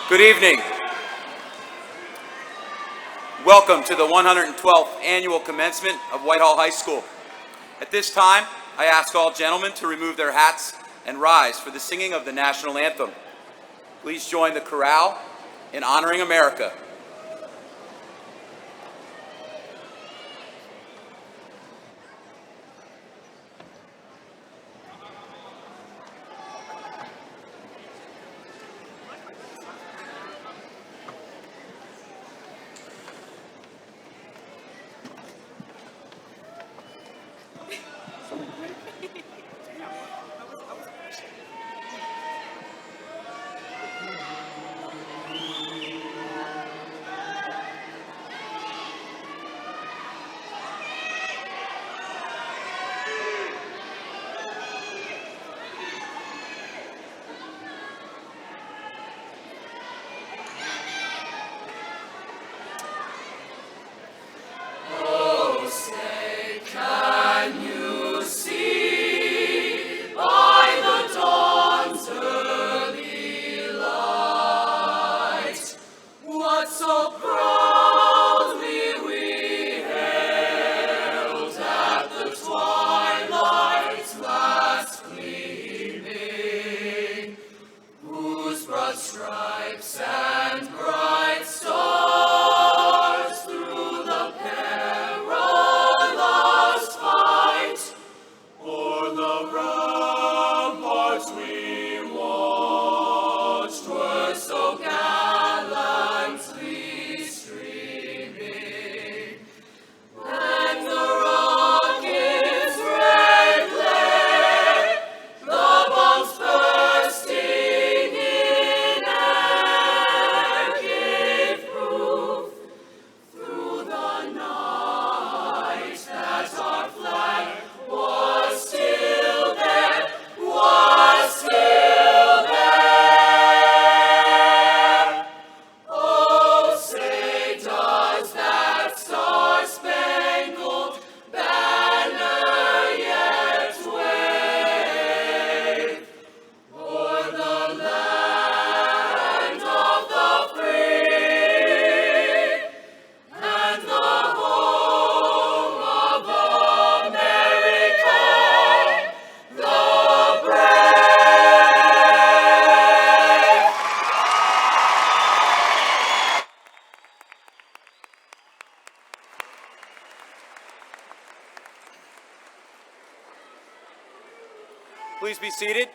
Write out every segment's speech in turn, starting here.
Good evening. Welcome to the 112th annual commencement of Whitehall High School. At this time, I ask all gentlemen to remove their hats and rise for the singing of the national anthem. Please join the chorale in honoring America. Please be seated.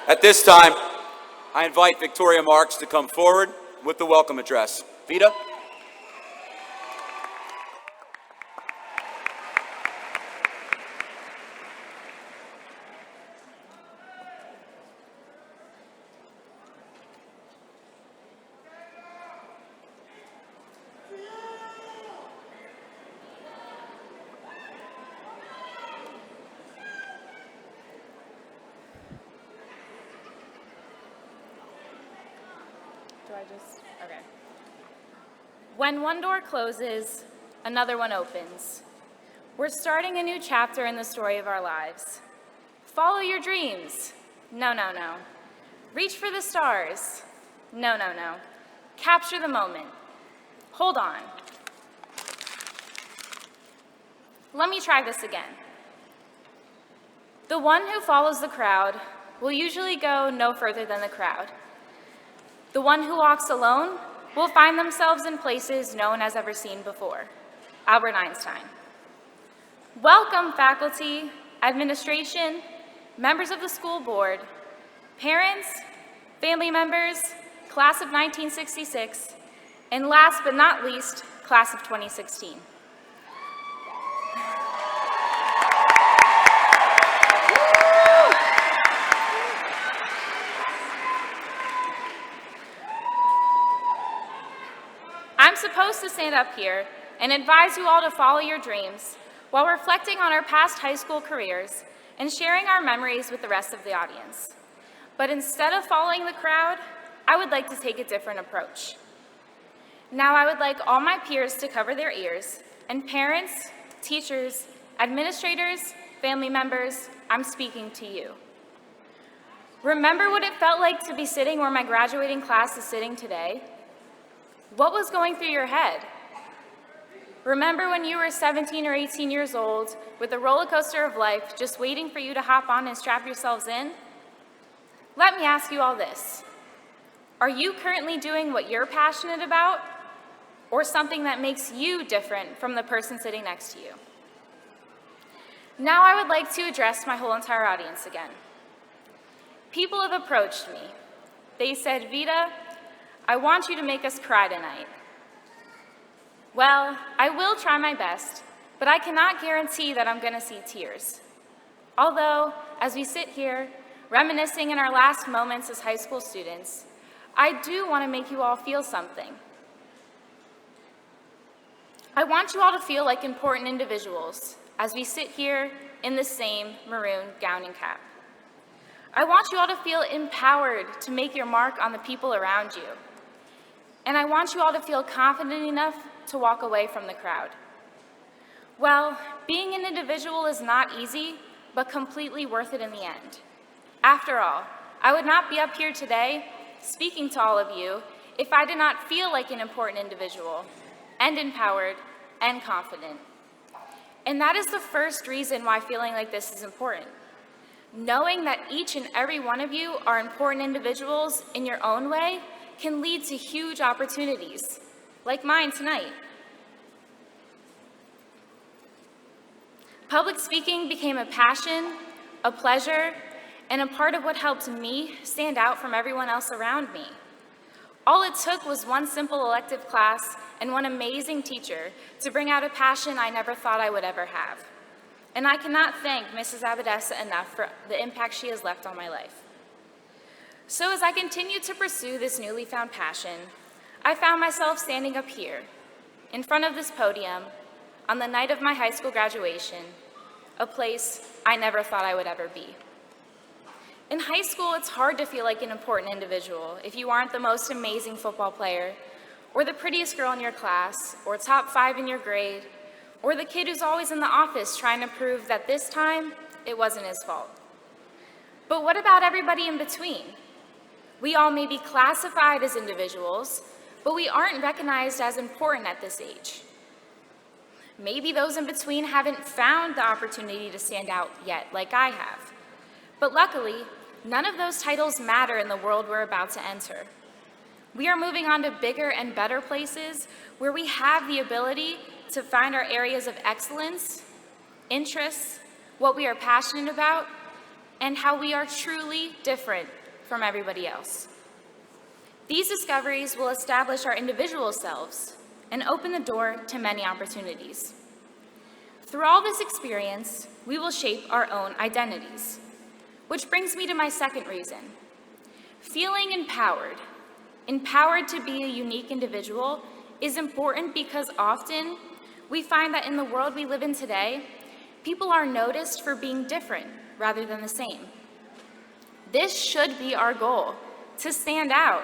At this time, I invite Victoria Marks to come forward with the welcome address. Vita? Okay. When one door closes, another one opens. We're starting a new chapter in the story of our lives. Follow your dreams. No, no, no. Reach for the stars. No, no, no. Capture the moment. Hold on. Let me try this again. The one who follows the crowd will usually go no further than the crowd. The one who walks alone will find themselves in places no one has ever seen before. Albert Einstein. Welcome, faculty, administration, members of the school board, parents, family members, class of 1966, and last but not least, class of 2016. I'm supposed to stand up here and advise you all to follow your dreams while reflecting on our past high school careers and sharing our memories with the rest of the audience. But instead of following the crowd, I would like to take a different approach. Now I would like all my peers to cover their ears, and parents, teachers, administrators, family members, I'm speaking to you. Remember what it felt like to be sitting where my graduating class is sitting today? What was going through your head? Remember when you were 17 or 18 years old with the roller coaster of life just waiting for you to hop on and strap yourselves in? Let me ask you all this. Are you currently doing what you're passionate about, or something that makes you different from the person sitting next to you? Now I would like to address my whole entire audience again. People have approached me. They said, Vita, I want you to make us cry tonight. Well, I will try my best, but I cannot guarantee that I'm going to see tears. Although, as we sit here, reminiscing in our last moments as high school students, I do want to make you all feel something. I want you all to feel like important individuals as we sit here in the same maroon gown and cap. I want you all to feel empowered to make your mark on the people around you. And I want you all to feel confident enough to walk away from the crowd. Well, being an individual is not easy, but completely worth it in the end. After all, I would not be up here today speaking to all of you if I did not feel like an important individual and empowered and confident. And that is the first reason why feeling like this is important. Knowing that each and every one of you are important individuals in your own way can lead to huge opportunities, like mine tonight. Public speaking became a passion, a pleasure, and a part of what helped me stand out from everyone else around me. All it took was one simple elective class and one amazing teacher to bring out a passion I never thought I would ever have. And I cannot thank Mrs. Abadessa enough for the impact she has left on my life. So as I continued to pursue this newly found passion, I found myself standing up here, in front of this podium, on the night of my high school graduation, a place I never thought I would ever be. In high school, it's hard to feel like an important individual if you aren't the most amazing football player, or the prettiest girl in your class, or top 5 in your grade, or the kid who's always in the office trying to prove that this time, it wasn't his fault. But what about everybody in between? We all may be classified as individuals, but we aren't recognized as important at this age. Maybe those in between haven't found the opportunity to stand out yet, like I have. But luckily, none of those titles matter in the world we're about to enter. We are moving on to bigger and better places where we have the ability to find our areas of excellence, interests, what we are passionate about, and how we are truly different from everybody else. These discoveries will establish our individual selves and open the door to many opportunities. Through all this experience, we will shape our own identities. Which brings me to my second reason. Feeling empowered to be a unique individual, is important because often we find that in the world we live in today, people are noticed for being different rather than the same. This should be our goal, to stand out.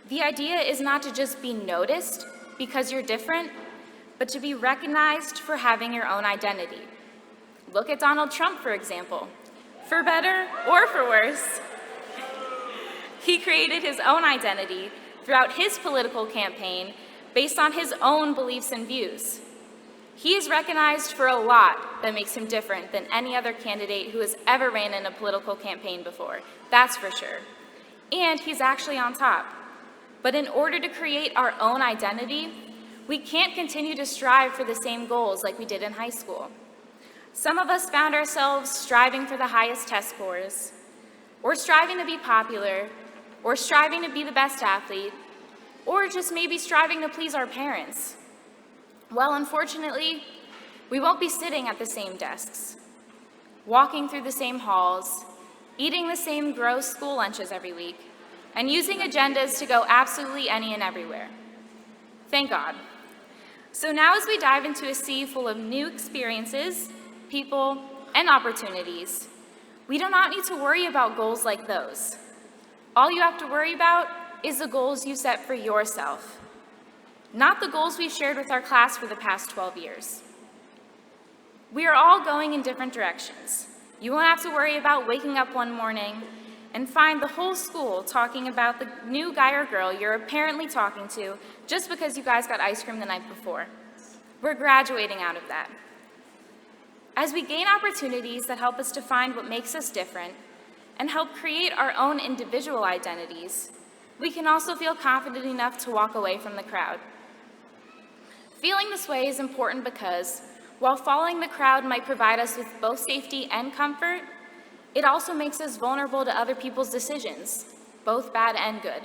The idea is not to just be noticed because you're different, but to be recognized for having your own identity. Look at Donald Trump, for example. For better or for worse, he created his own identity throughout his political campaign based on his own beliefs and views. He is recognized for a lot that makes him different than any other candidate who has ever ran in a political campaign before, that's for sure. And he's actually on top. But in order to create our own identity, we can't continue to strive for the same goals like we did in high school. Some of us found ourselves striving for the highest test scores, or striving to be popular, or striving to be the best athlete, or just maybe striving to please our parents. Well, unfortunately, we won't be sitting at the same desks, walking through the same halls, eating the same gross school lunches every week, and using agendas to go absolutely any and everywhere. Thank God. So now as we dive into a sea full of new experiences, people, and opportunities, we do not need to worry about goals like those. All you have to worry about is the goals you set for yourself, not the goals we've shared with our class for the past 12 years. We are all going in different directions. You won't have to worry about waking up one morning and find the whole school talking about the new guy or girl you're apparently talking to just because you guys got ice cream the night before. We're graduating out of that. As we gain opportunities that help us define what makes us different and help create our own individual identities, we can also feel confident enough to walk away from the crowd. Feeling this way is important because, while following the crowd might provide us with both safety and comfort, it also makes us vulnerable to other people's decisions, both bad and good.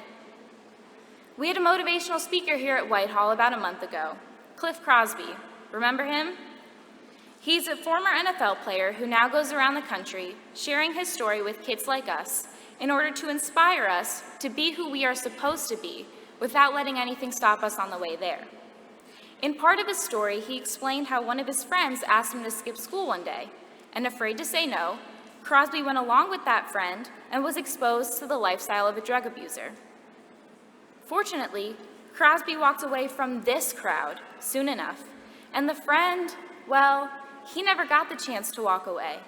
We had a motivational speaker here at Whitehall about a month ago, Cliff Crosby. Remember him? He's a former NFL player who now goes around the country sharing his story with kids like us in order to inspire us to be who we are supposed to be without letting anything stop us on the way there. In part of his story, he explained how one of his friends asked him to skip school one day, and afraid to say no, Crosby went along with that friend and was exposed to the lifestyle of a drug abuser. Fortunately, Crosby walked away from this crowd soon enough, and the friend, well, he never got the chance to walk away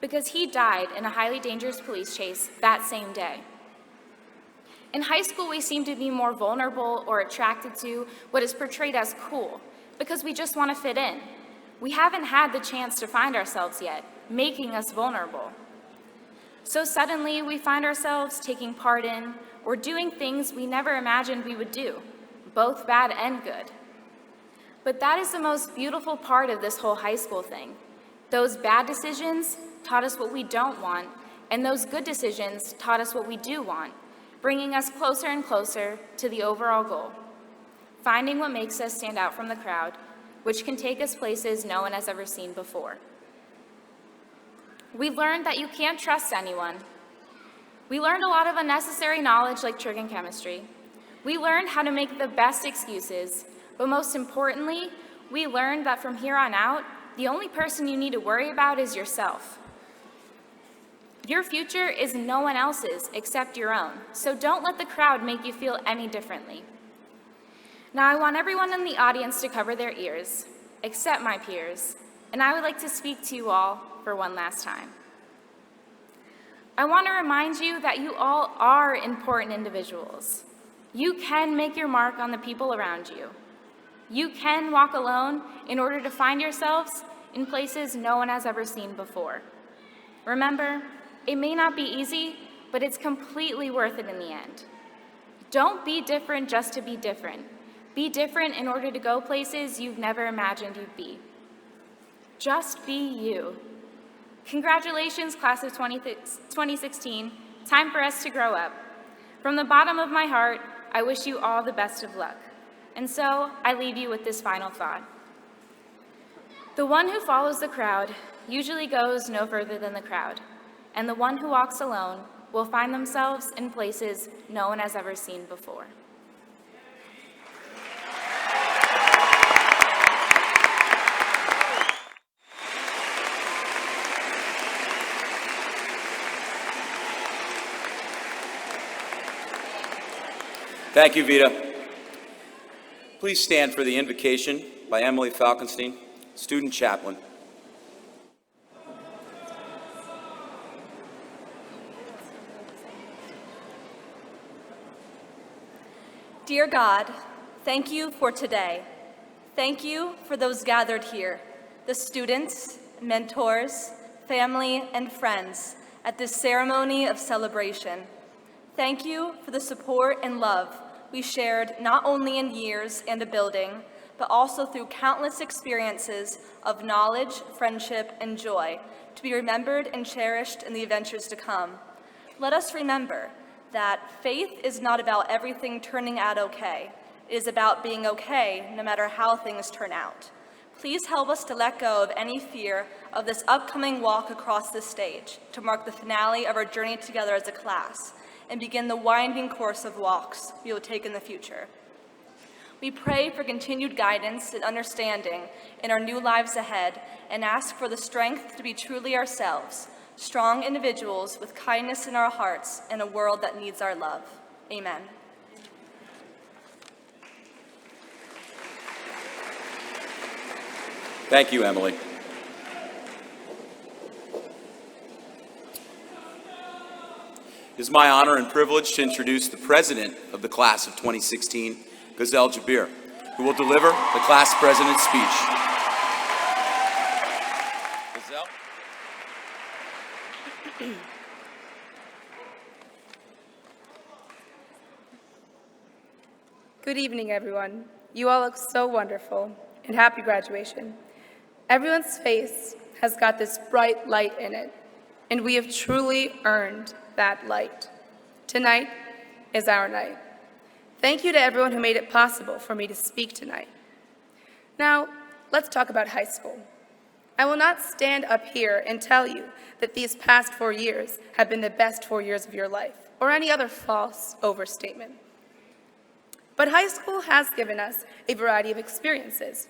because he died in a highly dangerous police chase that same day. In high school, we seem to be more vulnerable or attracted to what is portrayed as cool because we just want to fit in. We haven't had the chance to find ourselves yet, making us vulnerable. So suddenly, we find ourselves taking part in or doing things we never imagined we would do, both bad and good. But that is the most beautiful part of this whole high school thing. Those bad decisions taught us what we don't want, and those good decisions taught us what we do want, bringing us closer and closer to the overall goal, finding what makes us stand out from the crowd, which can take us places no one has ever seen before. We learned that you can't trust anyone. We learned a lot of unnecessary knowledge like trig and chemistry. We learned how to make the best excuses, but most importantly, we learned that from here on out, the only person you need to worry about is yourself. Your future is no one else's except your own, so don't let the crowd make you feel any differently. Now, I want everyone in the audience to cover their ears, except my peers, and I would like to speak to you all for one last time. I want to remind you that you all are important individuals. You can make your mark on the people around you. You can walk alone in order to find yourselves in places no one has ever seen before. Remember, it may not be easy, but it's completely worth it in the end. Don't be different just to be different. Be different in order to go places you've never imagined you'd be. Just be you. Congratulations, class of 2016. Time for us to grow up. From the bottom of my heart, I wish you all the best of luck. And so, I leave you with this final thought. The one who follows the crowd usually goes no further than the crowd, and the one who walks alone will find themselves in places no one has ever seen before. Thank you, Vita. Please stand for the invocation by Emily Falkenstein, student chaplain. Dear God, thank you for today. Thank you for those gathered here, the students, mentors, family, and friends at this ceremony of celebration. Thank you for the support and love we shared not only in years and a building, but also through countless experiences of knowledge, friendship, and joy to be remembered and cherished in the adventures to come. Let us remember that faith is not about everything turning out okay. It is about being okay no matter how things turn out. Please help us to let go of any fear of this upcoming walk across the stage to mark the finale of our journey together as a class and begin the winding course of walks we will take in the future. We pray for continued guidance and understanding in our new lives ahead and ask for the strength to be truly ourselves, strong individuals with kindness in our hearts in a world that needs our love. Amen. Thank you, Emily. It is my honor and privilege to introduce the president of the class of 2016, Gazelle Jabir, who will deliver the class president's speech. Gazelle? Good evening, everyone. You all look so wonderful, and happy graduation. Everyone's face has got this bright light in it, and we have truly earned that light. Tonight is our night. Thank you to everyone who made it possible for me to speak tonight. Now, let's talk about high school. I will not stand up here and tell you that these past 4 years have been the best 4 years of your life, or any other false overstatement. But high school has given us a variety of experiences.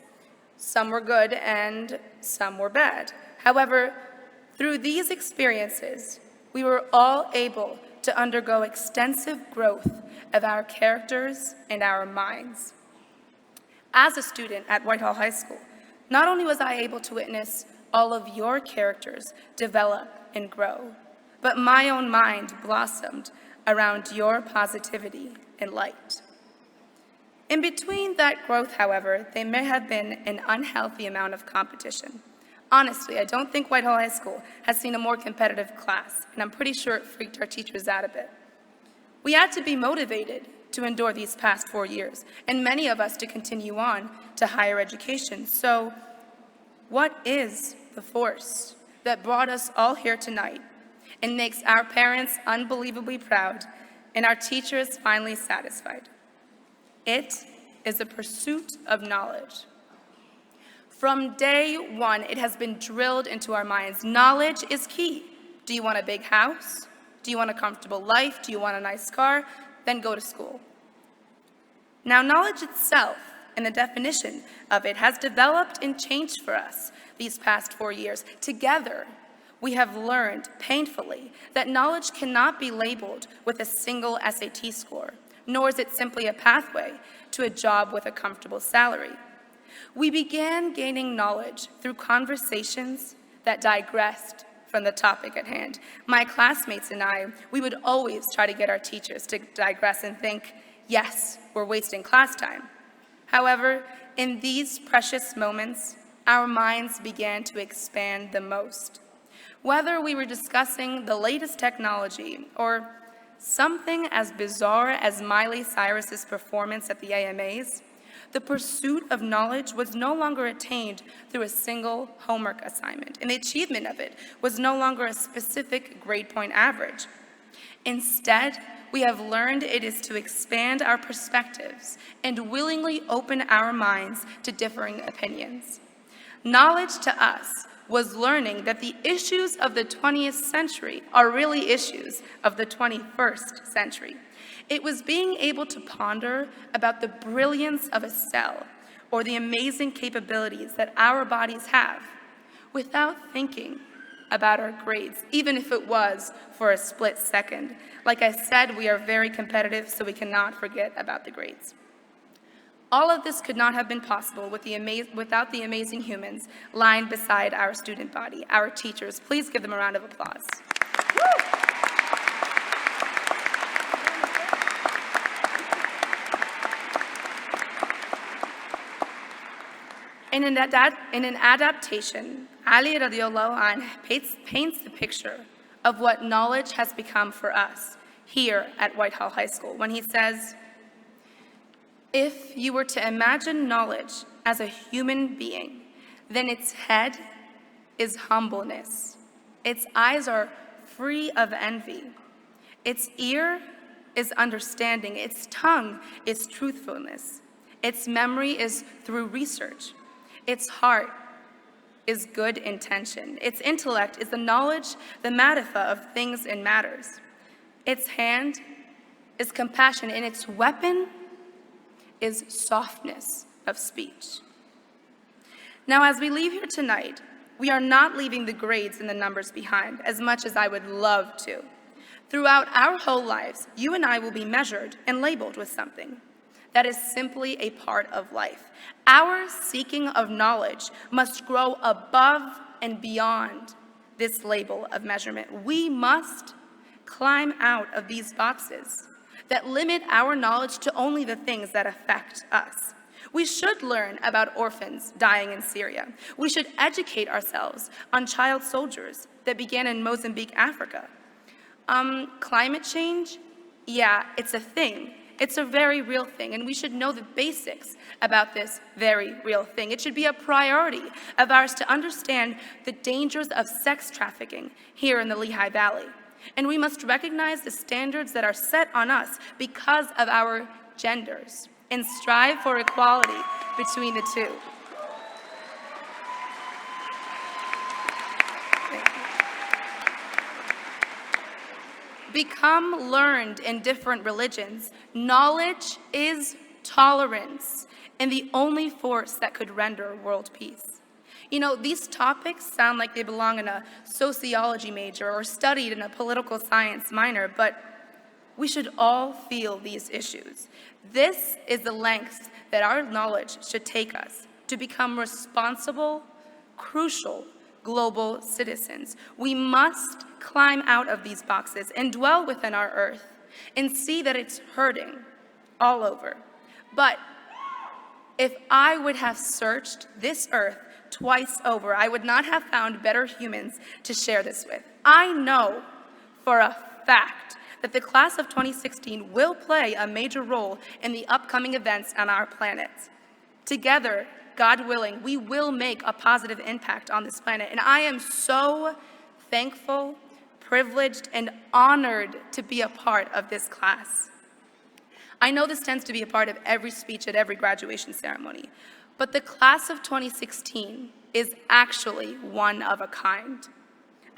Some were good and some were bad. However, through these experiences, we were all able to undergo extensive growth of our characters and our minds. As a student at Whitehall High School, not only was I able to witness all of your characters develop and grow, but my own mind blossomed around your positivity and light. In between that growth, however, there may have been an unhealthy amount of competition. Honestly, I don't think Whitehall High School has seen a more competitive class, and I'm pretty sure it freaked our teachers out a bit. We had to be motivated to endure these past 4 years, and many of us to continue on to higher education. So, what is the force that brought us all here tonight and makes our parents unbelievably proud and our teachers finally satisfied? It is a pursuit of knowledge. From day one, it has been drilled into our minds. Knowledge is key. Do you want a big house? Do you want a comfortable life? Do you want a nice car? Then go to school. Now, knowledge itself and the definition of it has developed and changed for us these past 4 years. Together, we have learned painfully that knowledge cannot be labeled with a single SAT score, nor is it simply a pathway to a job with a comfortable salary. We began gaining knowledge through conversations that digressed from the topic at hand. My classmates and I, we would always try to get our teachers to digress and think, yes, we're wasting class time. However, in these precious moments, our minds began to expand the most. Whether we were discussing the latest technology or something as bizarre as Miley Cyrus's performance at the AMAs, the pursuit of knowledge was no longer attained through a single homework assignment, and the achievement of it was no longer a specific grade point average. Instead, we have learned it is to expand our perspectives and willingly open our minds to differing opinions. Knowledge to us was learning that the issues of the 20th century are really issues of the 21st century. It was being able to ponder about the brilliance of a cell or the amazing capabilities that our bodies have without thinking about our grades, even if it was for a split second. Like I said, we are very competitive, so we cannot forget about the grades. All of this could not have been possible without the amazing humans lying beside our student body, our teachers. Please give them a round of applause. In an adaptation, Ali radiallahu anh paints the picture of what knowledge has become for us here at Whitehall High School when he says, if you were to imagine knowledge as a human being, then its head is humbleness. Its eyes are free of envy. Its ear is understanding. Its tongue is truthfulness. Its memory is through research. Its heart is good intention. Its intellect is the knowledge, the marifa of things and matters. Its hand is compassion, and its weapon is softness of speech. Now, as we leave here tonight, we are not leaving the grades and the numbers behind, as much as I would love to. Throughout our whole lives, you and I will be measured and labeled with something. That is simply a part of life. Our seeking of knowledge must grow above and beyond this label of measurement. We must climb out of these boxes that limit our knowledge to only the things that affect us. We should learn about orphans dying in Syria. We should educate ourselves on child soldiers that began in Mozambique, Africa. Climate change? Yeah, it's a thing. It's a very real thing, and we should know the basics about this very real thing. It should be a priority of ours to understand the dangers of sex trafficking here in the Lehigh Valley. And we must recognize the standards that are set on us because of our genders and strive for equality between the two. Become learned in different religions. Knowledge is tolerance and the only force that could render world peace. You know, these topics sound like they belong in a sociology major or studied in a political science minor, but we should all feel these issues. This is the length that our knowledge should take us to become responsible, crucial global citizens. We must climb out of these boxes and dwell within our earth and see that it's hurting all over. But if I would have searched this earth twice over, I would not have found better humans to share this with. I know for a fact that the class of 2016 will play a major role in the upcoming events on our planet. Together, God willing, we will make a positive impact on this planet. And I am so thankful, privileged, and honored to be a part of this class. I know this tends to be a part of every speech at every graduation ceremony, but the class of 2016 is actually one of a kind.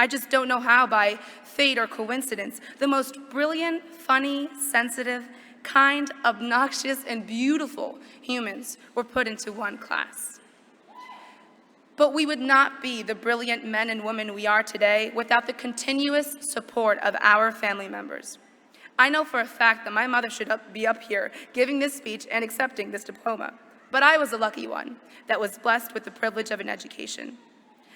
I just don't know how, by fate or coincidence, the most brilliant, funny, sensitive, kind, obnoxious, and beautiful humans were put into one class. But we would not be the brilliant men and women we are today without the continuous support of our family members. I know for a fact that my mother should be up here giving this speech and accepting this diploma, but I was a lucky one that was blessed with the privilege of an education.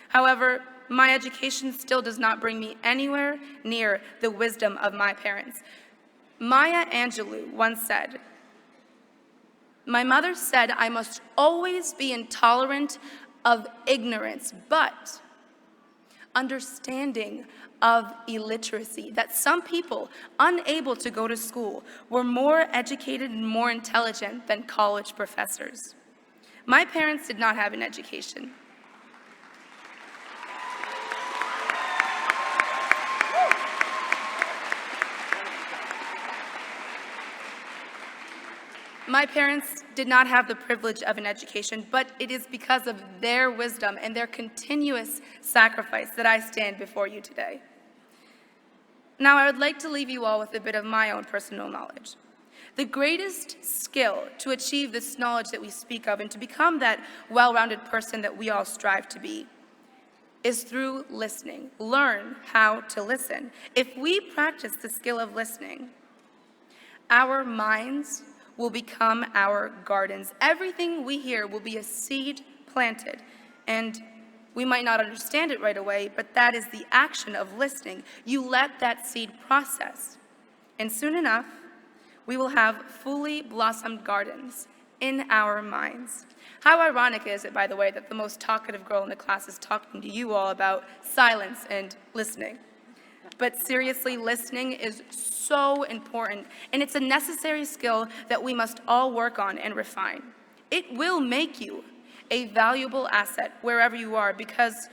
However, my education still does not bring me anywhere near the wisdom of my parents. Maya Angelou once said, "My mother said I must always be intolerant of ignorance, but understanding of illiteracy," that some people unable to go to school were more educated and more intelligent than college professors. My parents did not have an education. My parents did not have the privilege of an education, but it is because of their wisdom and their continuous sacrifice that I stand before you today. Now, I would like to leave you all with a bit of my own personal knowledge. The greatest skill to achieve this knowledge that we speak of and to become that well-rounded person that we all strive to be is through listening. Learn how to listen. If we practice the skill of listening, our minds will become our gardens. Everything we hear will be a seed planted, and we might not understand it right away, but that is the action of listening. You let that seed process, and soon enough, we will have fully blossomed gardens in our minds. How ironic is it, by the way, that the most talkative girl in the class is talking to you all about silence and listening? But seriously, listening is so important, and it's a necessary skill that we must all work on and refine. It will make you a valuable asset wherever you are, because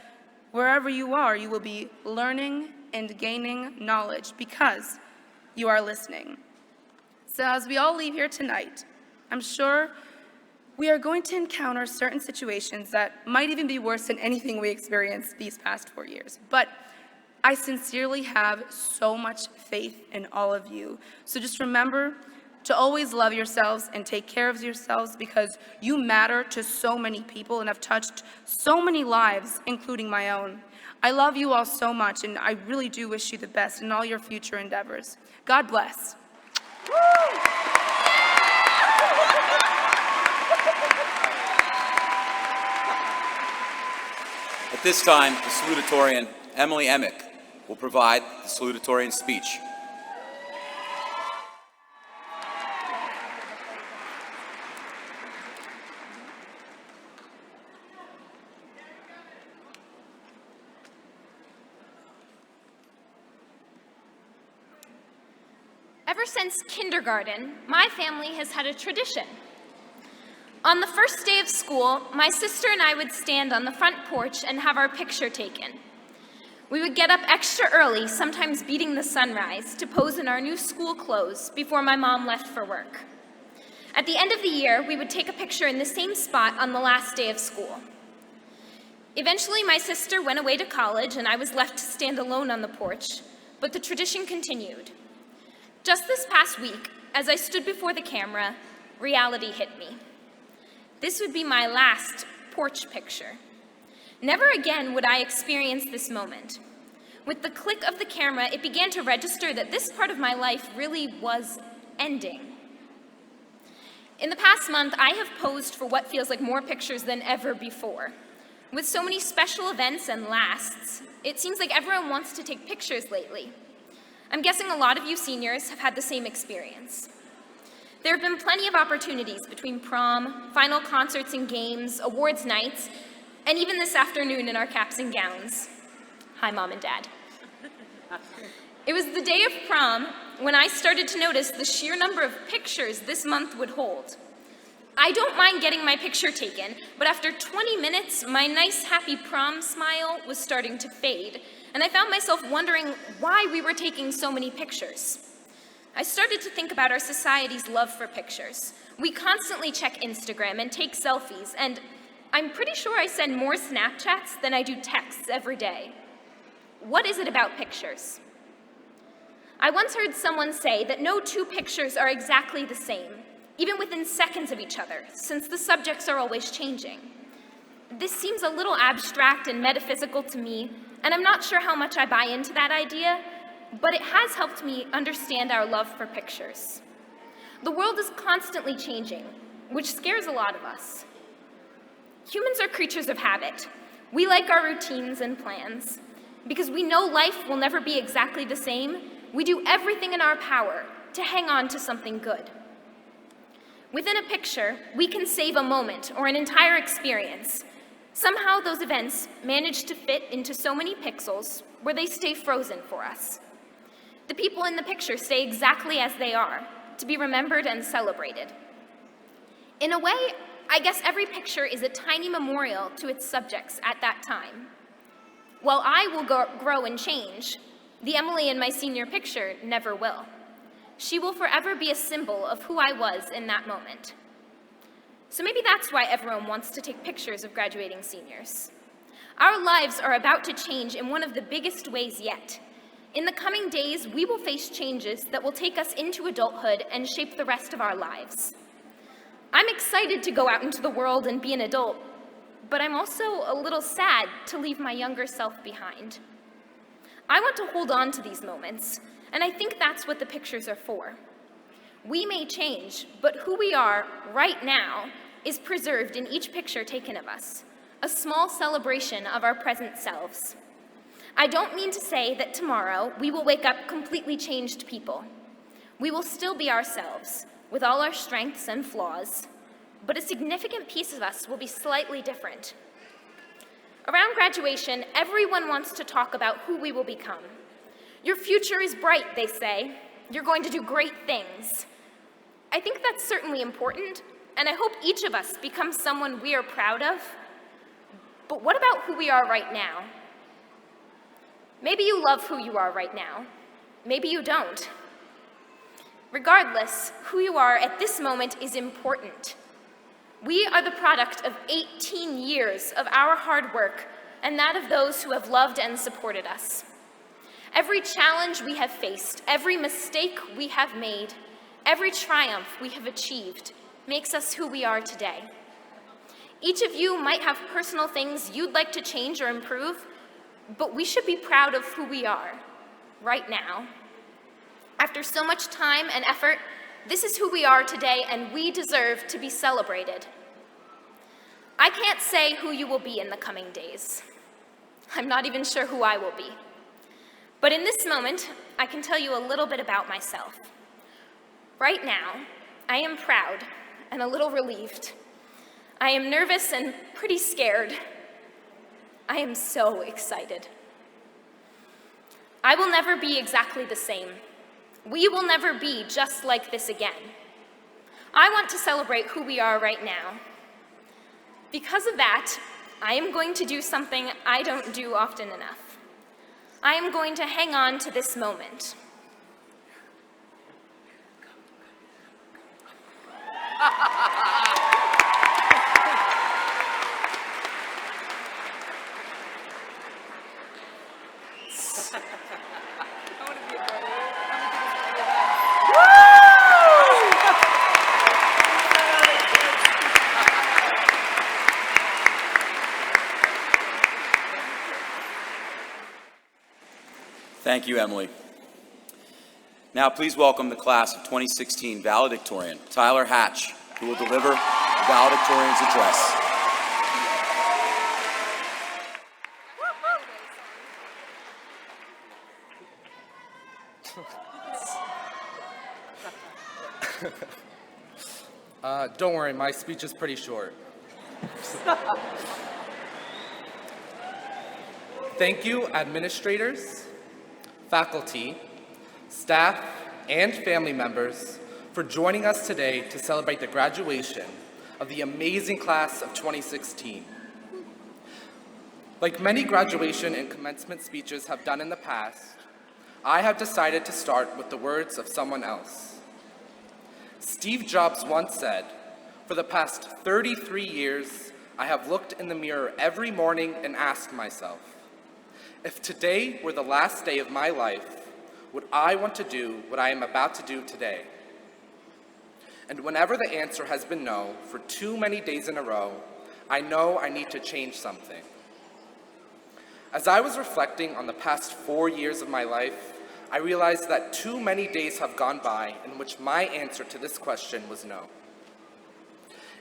wherever you are, you will be learning and gaining knowledge because you are listening. So as we all leave here tonight, I'm sure we are going to encounter certain situations that might even be worse than anything we experienced these past 4 years. But I sincerely have so much faith in all of you. So just remember to always love yourselves and take care of yourselves because you matter to so many people and have touched so many lives, including my own. I love you all so much, and I really do wish you the best in all your future endeavors. God bless. At this time, the salutatorian, Emily Emick, will provide the salutatorian speech. Ever since kindergarten, my family has had a tradition. On the first day of school, my sister and I would stand on the front porch and have our picture taken. We would get up extra early, sometimes beating the sunrise, to pose in our new school clothes before my mom left for work. At the end of the year, we would take a picture in the same spot on the last day of school. Eventually, my sister went away to college and I was left to stand alone on the porch, but the tradition continued. Just this past week, as I stood before the camera, reality hit me. This would be my last porch picture. Never again would I experience this moment. With the click of the camera, it began to register that this part of my life really was ending. In the past month, I have posed for what feels like more pictures than ever before. With so many special events and lasts, it seems like everyone wants to take pictures lately. I'm guessing a lot of you seniors have had the same experience. There have been plenty of opportunities between prom, final concerts and games, awards nights, and even this afternoon in our caps and gowns. Hi, Mom and Dad. It was the day of prom when I started to notice the sheer number of pictures this month would hold. I don't mind getting my picture taken, but after 20 minutes, my nice, happy prom smile was starting to fade, and I found myself wondering why we were taking so many pictures. I started to think about our society's love for pictures. We constantly check Instagram and take selfies, and I'm pretty sure I send more Snapchats than I do texts every day. What is it about pictures? I once heard someone say that no two pictures are exactly the same, even within seconds of each other, since the subjects are always changing. This seems a little abstract and metaphysical to me, and I'm not sure how much I buy into that idea, but it has helped me understand our love for pictures. The world is constantly changing, which scares a lot of us. Humans are creatures of habit. We like our routines and plans. Because we know life will never be exactly the same, we do everything in our power to hang on to something good. Within a picture, we can save a moment or an entire experience. Somehow those events manage to fit into so many pixels where they stay frozen for us. The people in the picture stay exactly as they are, to be remembered and celebrated. In a way, I guess every picture is a tiny memorial to its subjects at that time. While I will grow and change, the Emily in my senior picture never will. She will forever be a symbol of who I was in that moment. So maybe that's why everyone wants to take pictures of graduating seniors. Our lives are about to change in one of the biggest ways yet. In the coming days, we will face changes that will take us into adulthood and shape the rest of our lives. I'm excited to go out into the world and be an adult, but I'm also a little sad to leave my younger self behind. I want to hold on to these moments, and I think that's what the pictures are for. We may change, but who we are right now is preserved in each picture taken of us, a small celebration of our present selves. I don't mean to say that tomorrow we will wake up completely changed people. We will still be ourselves, with all our strengths and flaws, but a significant piece of us will be slightly different. Around graduation, everyone wants to talk about who we will become. Your future is bright, they say. You're going to do great things. I think that's certainly important, and I hope each of us becomes someone we are proud of. But what about who we are right now? Maybe you love who you are right now. Maybe you don't. Regardless, who you are at this moment is important. We are the product of 18 years of our hard work and that of those who have loved and supported us. Every challenge we have faced, every mistake we have made, Every triumph we have achieved makes us who we are today. Each of you might have personal things you'd like to change or improve, but we should be proud of who we are right now. After so much time and effort, this is who we are today, and we deserve to be celebrated. I can't say who you will be in the coming days. I'm not even sure who I will be. But in this moment, I can tell you a little bit about myself. Right now, I am proud and a little relieved. I am nervous and pretty scared. I am so excited. I will never be exactly the same. We will never be just like this again. I want to celebrate who we are right now. Because of that, I am going to do something I don't do often enough. I am going to hang on to this moment. Thank you, Emily. Now please welcome the class of 2016 Valedictorian, Tyler Hatch, who will deliver the Valedictorian's address. Don't worry, my speech is pretty short. Thank you, administrators, faculty, staff, and family members for joining us today to celebrate the graduation of the amazing class of 2016. Like many graduation and commencement speeches have done in the past, I have decided to start with the words of someone else. Steve Jobs once said, "For the past 33 years, I have looked in the mirror every morning and asked myself, if today were the last day of my life, would I want to do what I am about to do today?" And whenever the answer has been no for too many days in a row, I know I need to change something. As I was reflecting on the past 4 years of my life, I realized that too many days have gone by in which my answer to this question was no.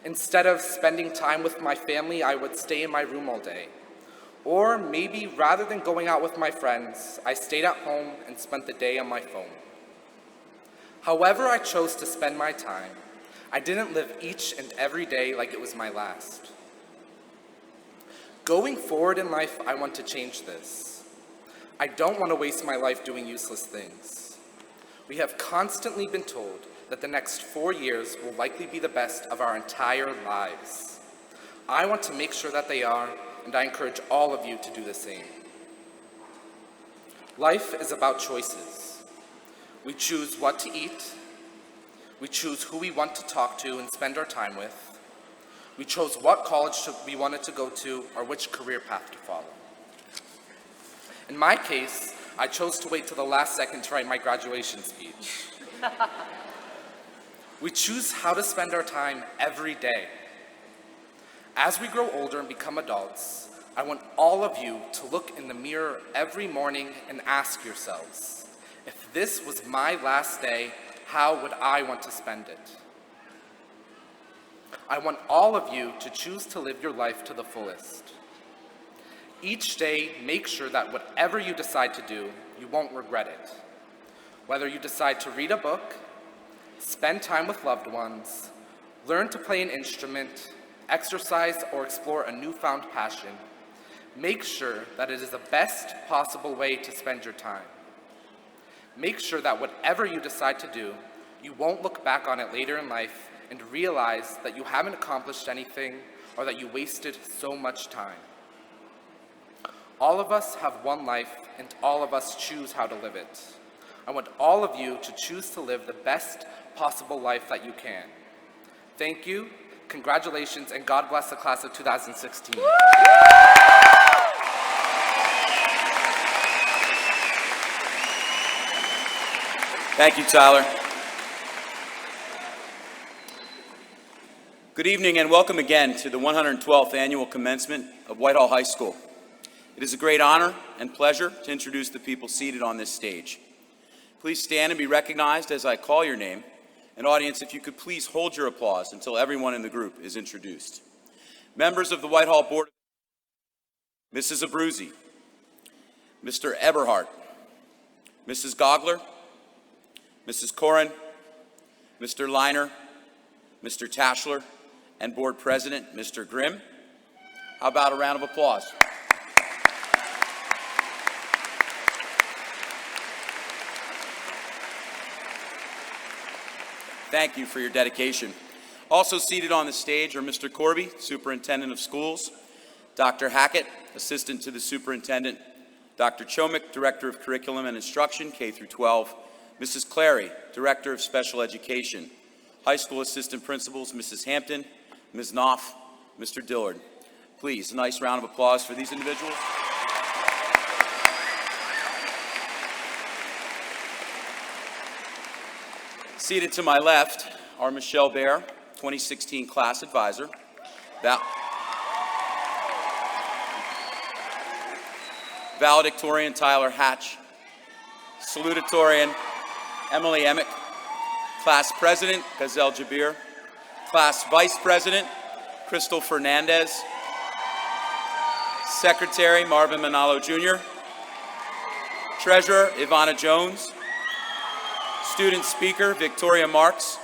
Instead of spending time with my family, I would stay in my room all day. Or maybe rather than going out with my friends, I stayed at home and spent the day on my phone. However I chose to spend my time, I didn't live each and every day like it was my last. Going forward in life, I want to change this. I don't want to waste my life doing useless things. We have constantly been told that the next 4 years will likely be the best of our entire lives. I want to make sure that they are, and I encourage all of you to do the same. Life is about choices. We choose what to eat. We choose who we want to talk to and spend our time with. We chose what college we wanted to go to or which career path to follow. In my case, I chose to wait till the last second to write my graduation speech. We choose how to spend our time every day. As we grow older and become adults, I want all of you to look in the mirror every morning and ask yourselves, if this was my last day, how would I want to spend it? I want all of you to choose to live your life to the fullest. Each day, make sure that whatever you decide to do, you won't regret it. Whether you decide to read a book, spend time with loved ones, learn to play an instrument, exercise, or explore a newfound passion, make sure that it is the best possible way to spend your time. Make sure that whatever you decide to do, you won't look back on it later in life and realize that you haven't accomplished anything or that you wasted so much time. All of us have one life, and all of us choose how to live it. I want all of you to choose to live the best possible life that you can. Thank you, congratulations, and God bless the class of 2016. Thank you, Tyler. Good evening and welcome again to the 112th annual commencement of Whitehall High School. It is a great honor and pleasure to introduce the people seated on this stage. Please stand and be recognized as I call your name. And audience, if you could please hold your applause until everyone in the group is introduced. Members of the Whitehall Board, Mrs. Abruzzi, Mr. Eberhardt, Mrs. Gogler, Mrs. Corin, Mr. Leiner, Mr. Tashler, and Board President, Mr. Grimm. How about a round of applause? Thank you for your dedication. Also seated on the stage are Mr. Corby, Superintendent of Schools, Dr. Hackett, Assistant to the Superintendent, Dr. Chomik, Director of Curriculum and Instruction, K through 12, Mrs. Clary, Director of Special Education, High School Assistant Principals, Mrs. Hampton, Ms. Knopf, Mr. Dillard. Please, a nice round of applause for these individuals. Seated to my left are Michelle Bear, 2016 Class Advisor, Valedictorian Tyler Hatch, Salutatorian Emily Emick, Class President Gazelle Jabir, Class Vice President Crystal Fernandez, Secretary Marvin Manalo Jr., Treasurer Ivana Jones, Student Speaker Victoria Marks,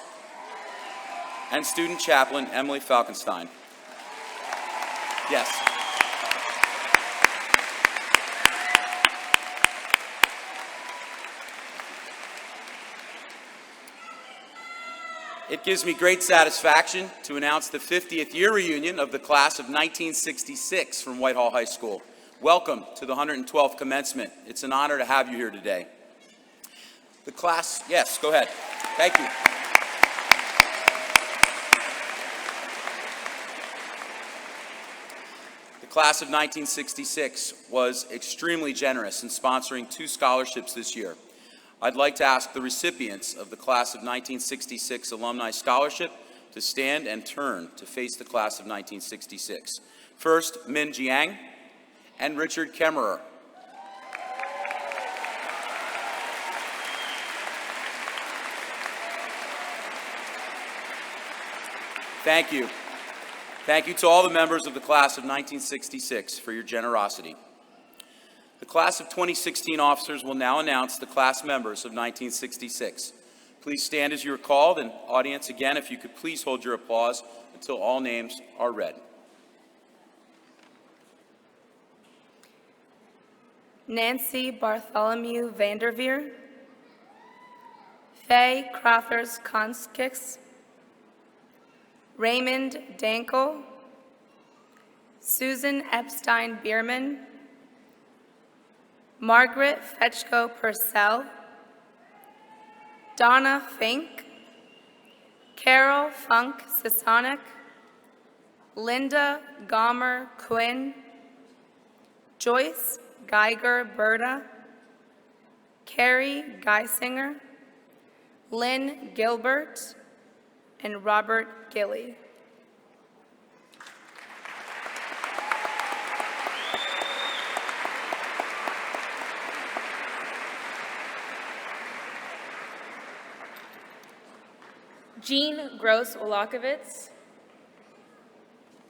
and Student Chaplain Emily Falkenstein. Yes. It gives me great satisfaction to announce the 50th year reunion of the class of 1966 from Whitehall High School. Welcome to the 112th commencement. It's an honor to have you here today. The class, yes, go ahead. Thank you. The class of 1966 was extremely generous in sponsoring 2 scholarships this year. I'd like to ask the recipients of the Class of 1966 Alumni Scholarship to stand and turn to face the Class of 1966. First, Min Jiang and Richard Kemmerer. Thank you. Thank you to all the members of the Class of 1966 for your generosity. The Class of 2016 officers will now announce the class members of 1966. Please stand as you are called, and audience, again, if you could please hold your applause until all names are read. Nancy Bartholomew Vanderveer, Faye Crothers Konskix, Raymond Dankel, Susan Epstein Bierman, Margaret Fetchko Purcell, Donna Fink, Carol Funk Sisonic, Linda Gomer Quinn, Joyce Geiger Berta, Carrie Geisinger, Lynn Gilbert, and Robert Gilly. Jean Gross-Wolakovitz,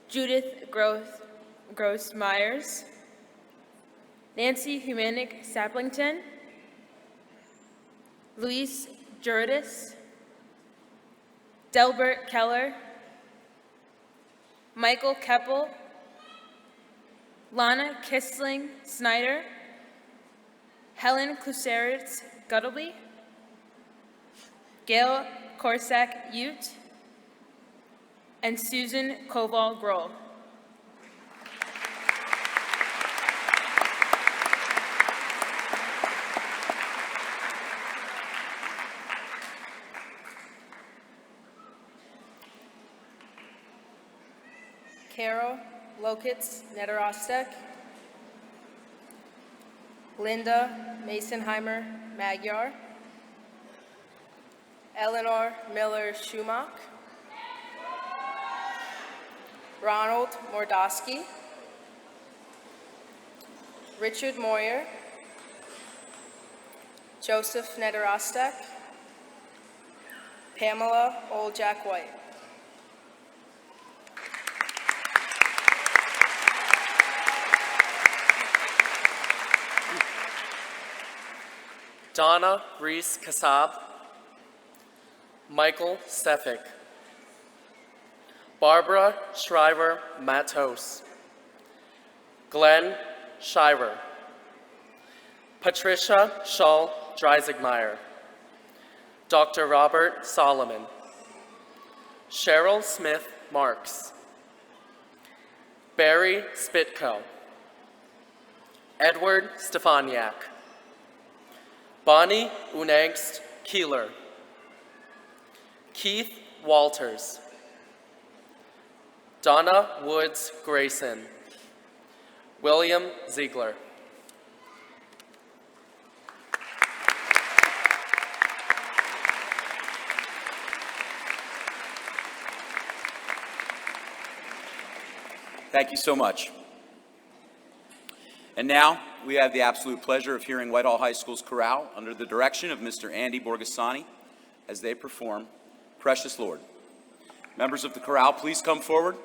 Judith Gross-Myers, Nancy Humanik Saplington, Luis Jurdis, Delbert Keller, Michael Keppel, Lana Kissling Snyder, Helen Kluseritz Guttleby, Gail Korsak Ute, and Susan Koval Grohl. Carol Lokitz Netterostek, Linda Masonheimer Magyar, Eleanor Miller Schumach, Ronald Mordosky, Richard Moyer, Joseph Nedorostek, Pamela Oljak White. Donna Reese Kassab, Michael Stefik, Barbara Shriver Matos, Glenn Shiver, Patricia Shull Dreisigmeyer, Dr. Robert Solomon, Cheryl Smith Marks, Barry Spitko, Edward Stefaniak, Bonnie Unangst Keeler, Keith Walters, Donna Woods Grayson, William Ziegler. Thank you so much. And now, we have the absolute pleasure of hearing Whitehall High School's chorale under the direction of Mr. Andy Borgasani as they perform Precious Lord. Members of the chorale, please come forward.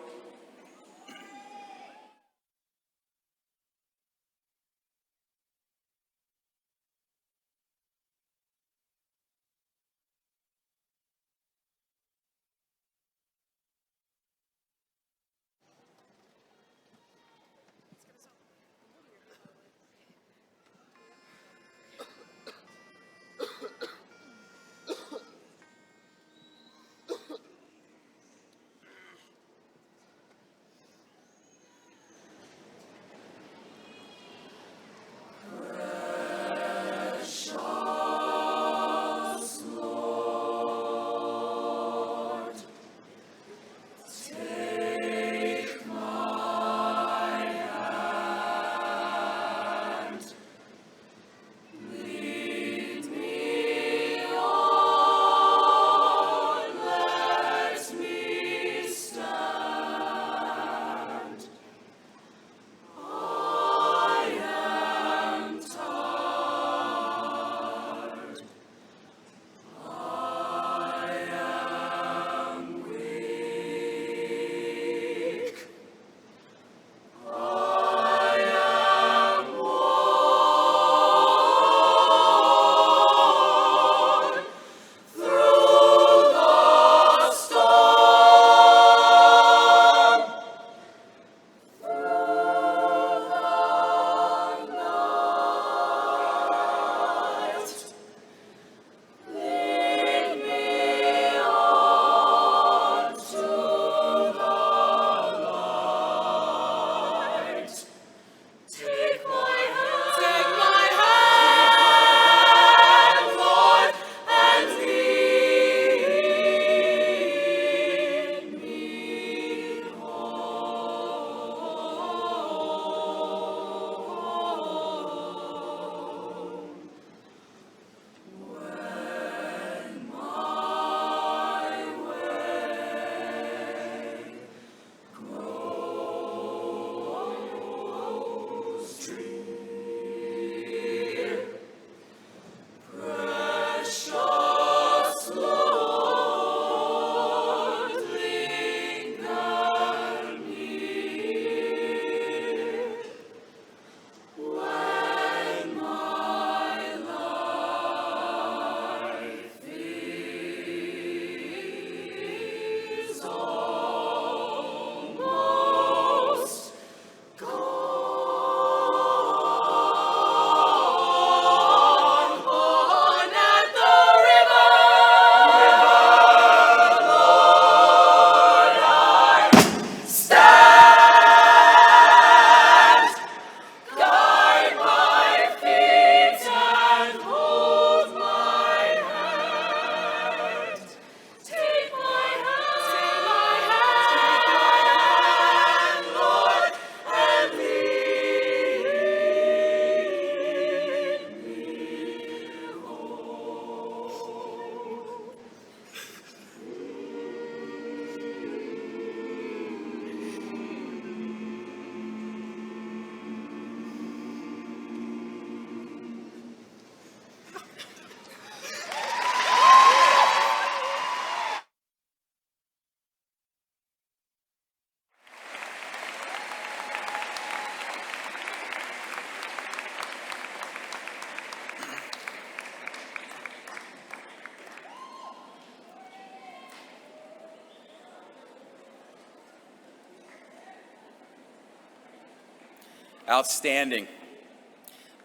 Outstanding.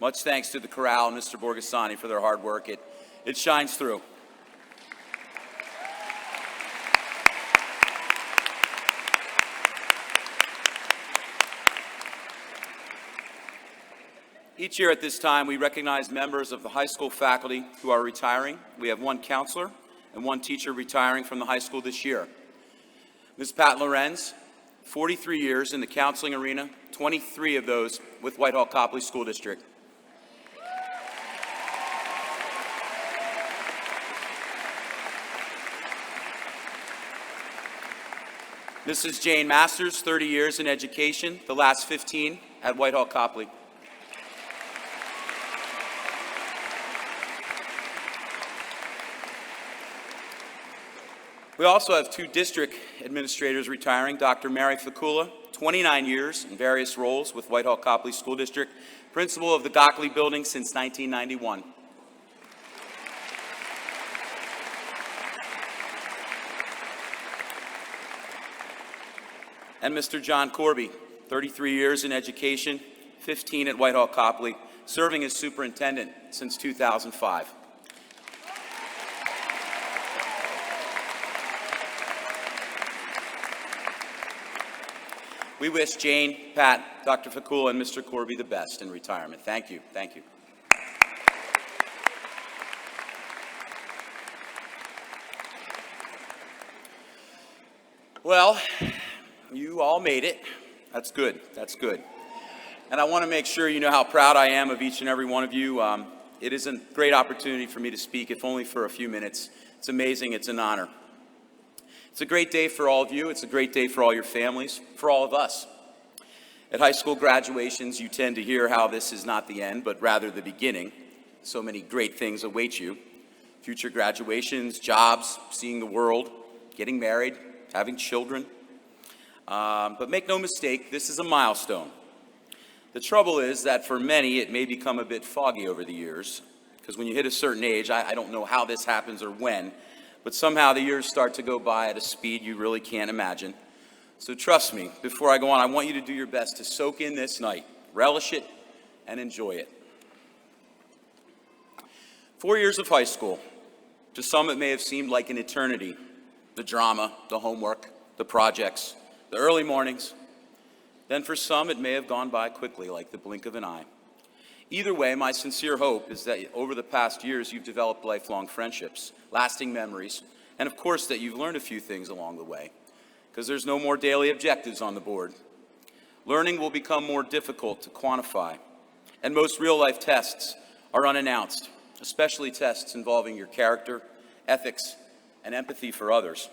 Much thanks to the chorale and Mr. Borgasani for their hard work. It shines through. Each year at this time, we recognize members of the high school faculty who are retiring. We have one counselor and one teacher retiring from the high school this year. Ms. Pat Lorenz, 43 years in the counseling arena, 23 of those with Whitehall-Coplay School District. Mrs. Jane Masters, 30 years in education, the last 15 at Whitehall-Coplay. We also have two district administrators retiring. Dr. Mary Fakula, 29 years in various roles with Whitehall-Coplay School District, principal of the Gockley Building since 1991. And Mr. John Corby, 33 years in education, 15 at Whitehall-Coplay, serving as superintendent since 2005. We wish Jane, Pat, Dr. Fakula, and Mr. Corby the best in retirement. Thank you. Thank you. Well, you all made it. That's good. That's good. And I want to make sure you know how proud I am of each and every one of you. It is a great opportunity for me to speak, if only for a few minutes. It's amazing. It's an honor. It's a great day for all of you. It's a great day for all your families, for all of us. At high school graduations, you tend to hear how this is not the end, but rather the beginning. So many great things await you. Future graduations, jobs, seeing the world, getting married, having children. But make no mistake, this is a milestone. The trouble is that for many, it may become a bit foggy over the years, because when you hit a certain age, I don't know how this happens or when, but somehow the years start to go by at a speed you really can't imagine. So trust me, before I go on, I want you to do your best to soak in this night, relish it, and enjoy it. 4 years of high school. To some, it may have seemed like an eternity. The drama, the homework, the projects, the early mornings. Then for some, it may have gone by quickly, like the blink of an eye. Either way, my sincere hope is that over the past years, you've developed lifelong friendships, lasting memories, and of course that you've learned a few things along the way, because there's no more daily objectives on the board. Learning will become more difficult to quantify, and most real-life tests are unannounced, especially tests involving your character, ethics, and empathy for others.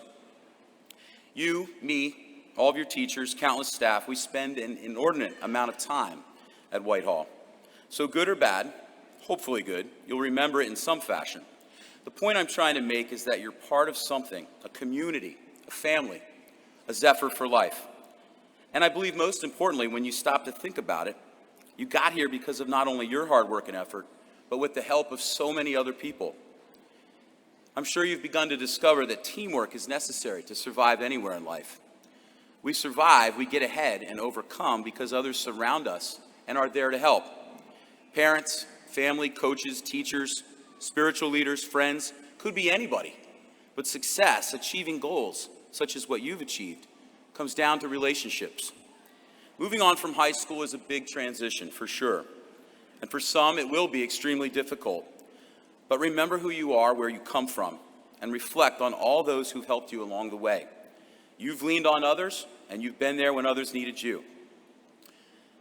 You, me, all of your teachers, countless staff, we spend an inordinate amount of time at Whitehall. So good or bad, hopefully good, you'll remember it in some fashion. The point I'm trying to make is that you're part of something, a community, a family, a zephyr for life. And I believe most importantly, when you stop to think about it, you got here because of not only your hard work and effort, but with the help of so many other people. I'm sure you've begun to discover that teamwork is necessary to survive anywhere in life. We survive, we get ahead and overcome because others surround us and are there to help. Parents, family, coaches, teachers, spiritual leaders, friends, could be anybody. But success, achieving goals, such as what you've achieved, comes down to relationships. Moving on from high school is a big transition, for sure. And for some, it will be extremely difficult. But remember who you are, where you come from, and reflect on all those who've helped you along the way. You've leaned on others, and you've been there when others needed you.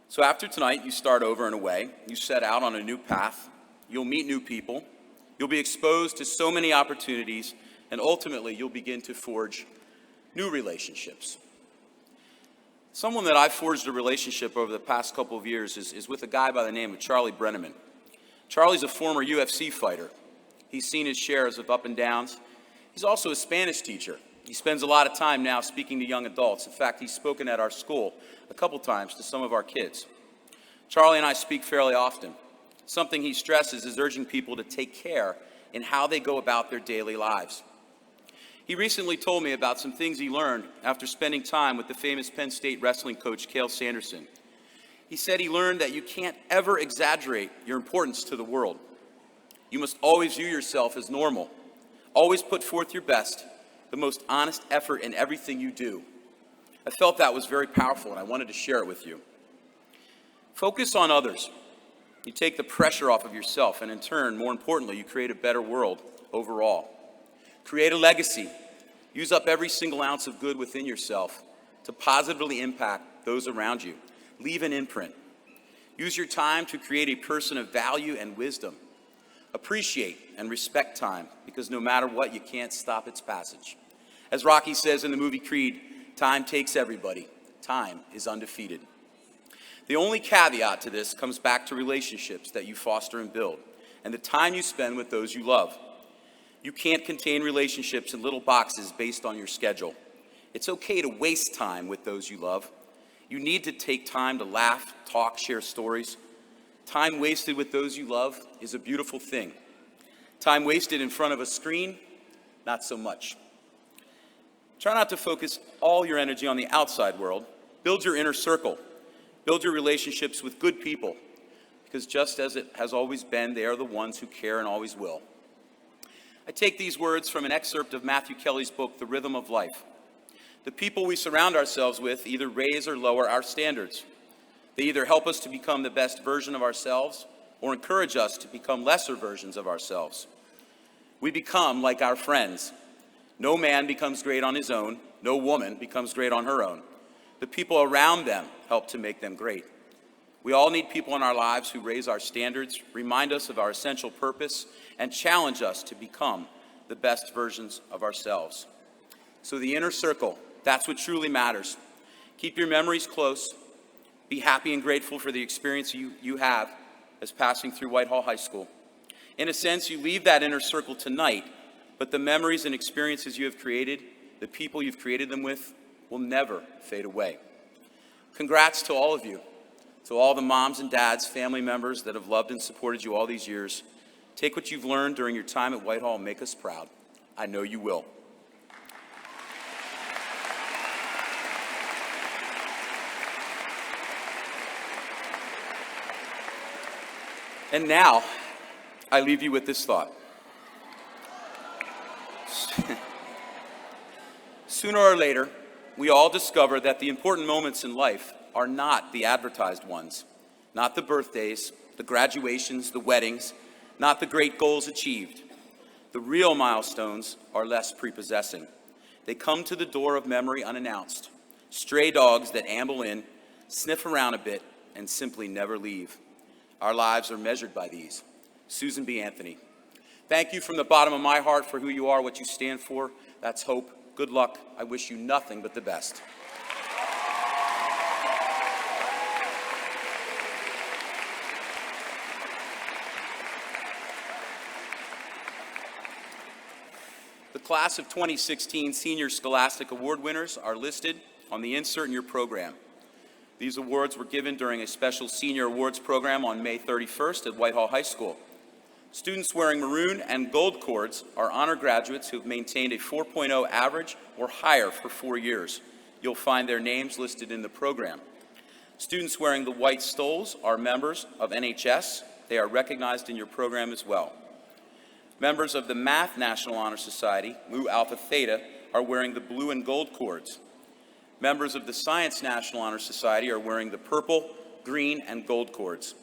So after tonight, you start over in a way. You set out on a new path. You'll meet new people. You'll be exposed to so many opportunities, and ultimately, you'll begin to forge new relationships. Someone that I've forged a relationship over the past couple of years is with a guy by the name of Charlie Brenneman. Charlie's a former UFC fighter. He's seen his shares of up and downs. He's also a Spanish teacher. He spends a lot of time now speaking to young adults. In fact, he's spoken at our school a couple times to some of our kids. Charlie and I speak fairly often. Something he stresses is urging people to take care in how they go about their daily lives. He recently told me about some things he learned after spending time with the famous Penn State wrestling coach, Cale Sanderson. He said he learned that you can't ever exaggerate your importance to the world. You must always view yourself as normal. Always put forth your best, the most honest effort in everything you do. I felt that was very powerful, and I wanted to share it with you. Focus on others. You take the pressure off of yourself, and in turn, more importantly, you create a better world overall. Create a legacy. Use up every single ounce of good within yourself to positively impact those around you. Leave an imprint. Use your time to create a person of value and wisdom. Appreciate and respect time, because no matter what, you can't stop its passage. As Rocky says in the movie Creed, time takes everybody. Time is undefeated. The only caveat to this comes back to relationships that you foster and build, and the time you spend with those you love. You can't contain relationships in little boxes based on your schedule. It's okay to waste time with those you love. You need to take time to laugh, talk, share stories. Time wasted with those you love is a beautiful thing. Time wasted in front of a screen, not so much. Try not to focus all your energy on the outside world. Build your inner circle. Build your relationships with good people, because just as it has always been, they are the ones who care and always will. I take these words from an excerpt of Matthew Kelly's book, The Rhythm of Life. The people we surround ourselves with either raise or lower our standards. They either help us to become the best version of ourselves or encourage us to become lesser versions of ourselves. We become like our friends. No man becomes great on his own. No woman becomes great on her own. The people around them help to make them great. We all need people in our lives who raise our standards, remind us of our essential purpose, and challenge us to become the best versions of ourselves. So the inner circle, that's what truly matters. Keep your memories close. Be happy and grateful for the experience you have as passing through Whitehall High School. In a sense, you leave that inner circle tonight, but the memories and experiences you have created, the people you've created them with, will never fade away. Congrats to all of you, to all the moms and dads, family members that have loved and supported you all these years. Take what you've learned during your time at Whitehall and make us proud. I know you will. And now, I leave you with this thought. Sooner or later, we all discover that the important moments in life are not the advertised ones, not the birthdays, the graduations, the weddings, not the great goals achieved. The real milestones are less prepossessing. They come to the door of memory unannounced, stray dogs that amble in, sniff around a bit, and simply never leave. Our lives are measured by these. Susan B. Anthony. Thank you from the bottom of my heart for who you are, what you stand for. That's hope. Good luck. I wish you nothing but the best. The class of 2016 Senior Scholastic Award winners are listed on the insert in your program. These awards were given during a special Senior Awards program on May 31st at Whitehall High School. Students wearing maroon and gold cords are honor graduates who have maintained a 4.0 average or higher for 4 years. You'll find their names listed in the program. Students wearing the white stoles are members of NHS. They are recognized in your program as well. Members of the Math National Honor Society, Mu Alpha Theta, are wearing the blue and gold cords. Members of the Science National Honor Society are wearing the purple, green, and gold cords.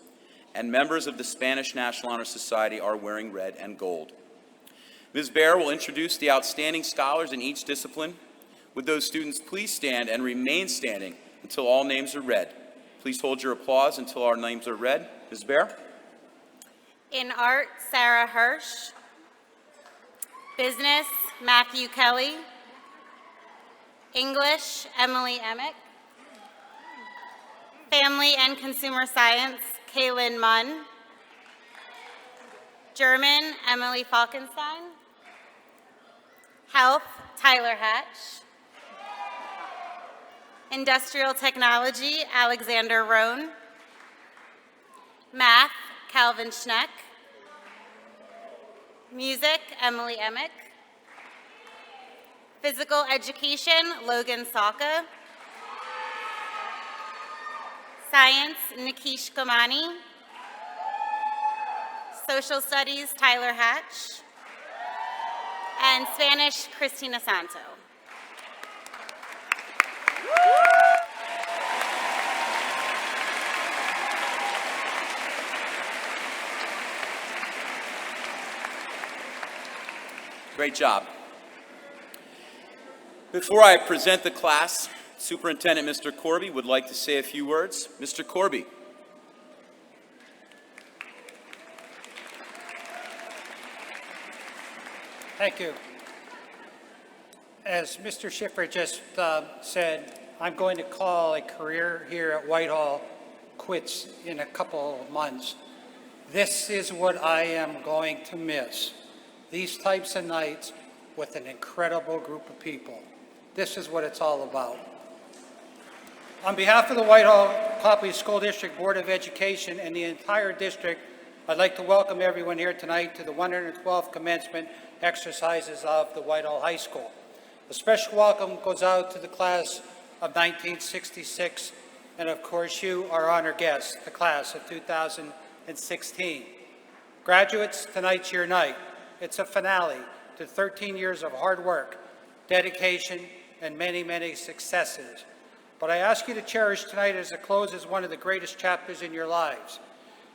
And members of the Spanish National Honor Society are wearing red and gold. Ms. Baer will introduce the outstanding scholars in each discipline. Would those students please stand and remain standing until all names are read? Please hold your applause until our names are read. Ms. Baer? In art, Sarah Hirsch. Business, Matthew Kelly. English, Emily Emick. Family and Consumer Science, Kaylin Munn. German, Emily Falkenstein. Health, Tyler Hatch. Industrial Technology, Alexander Rohn. Math, Calvin Schneck. Music, Emily Emick. Physical Education, Logan Saka. Science, Nikish Gomani. Social Studies, Tyler Hatch. And Spanish, Christina Santo. Great job. Before I present the class, Superintendent Mr. Corby would like to say a few words. Mr. Corby. Thank you. As Mr. Schiffer just said, I'm going to call a career here at Whitehall quits in a couple of months. This is what I am going to miss. These types of nights with an incredible group of people. This is what it's all about. On behalf of the Whitehall-Coplay School District Board of Education and the entire district, I'd like to welcome everyone here tonight to the 112th commencement exercises of the Whitehall High School. A special welcome goes out to the class of 1966, and of course you, our honored guests, the class of 2016. Graduates, tonight's your night. It's a finale to 13 years of hard work, dedication, and many, many successes. But I ask you to cherish tonight as it closes one of the greatest chapters in your lives.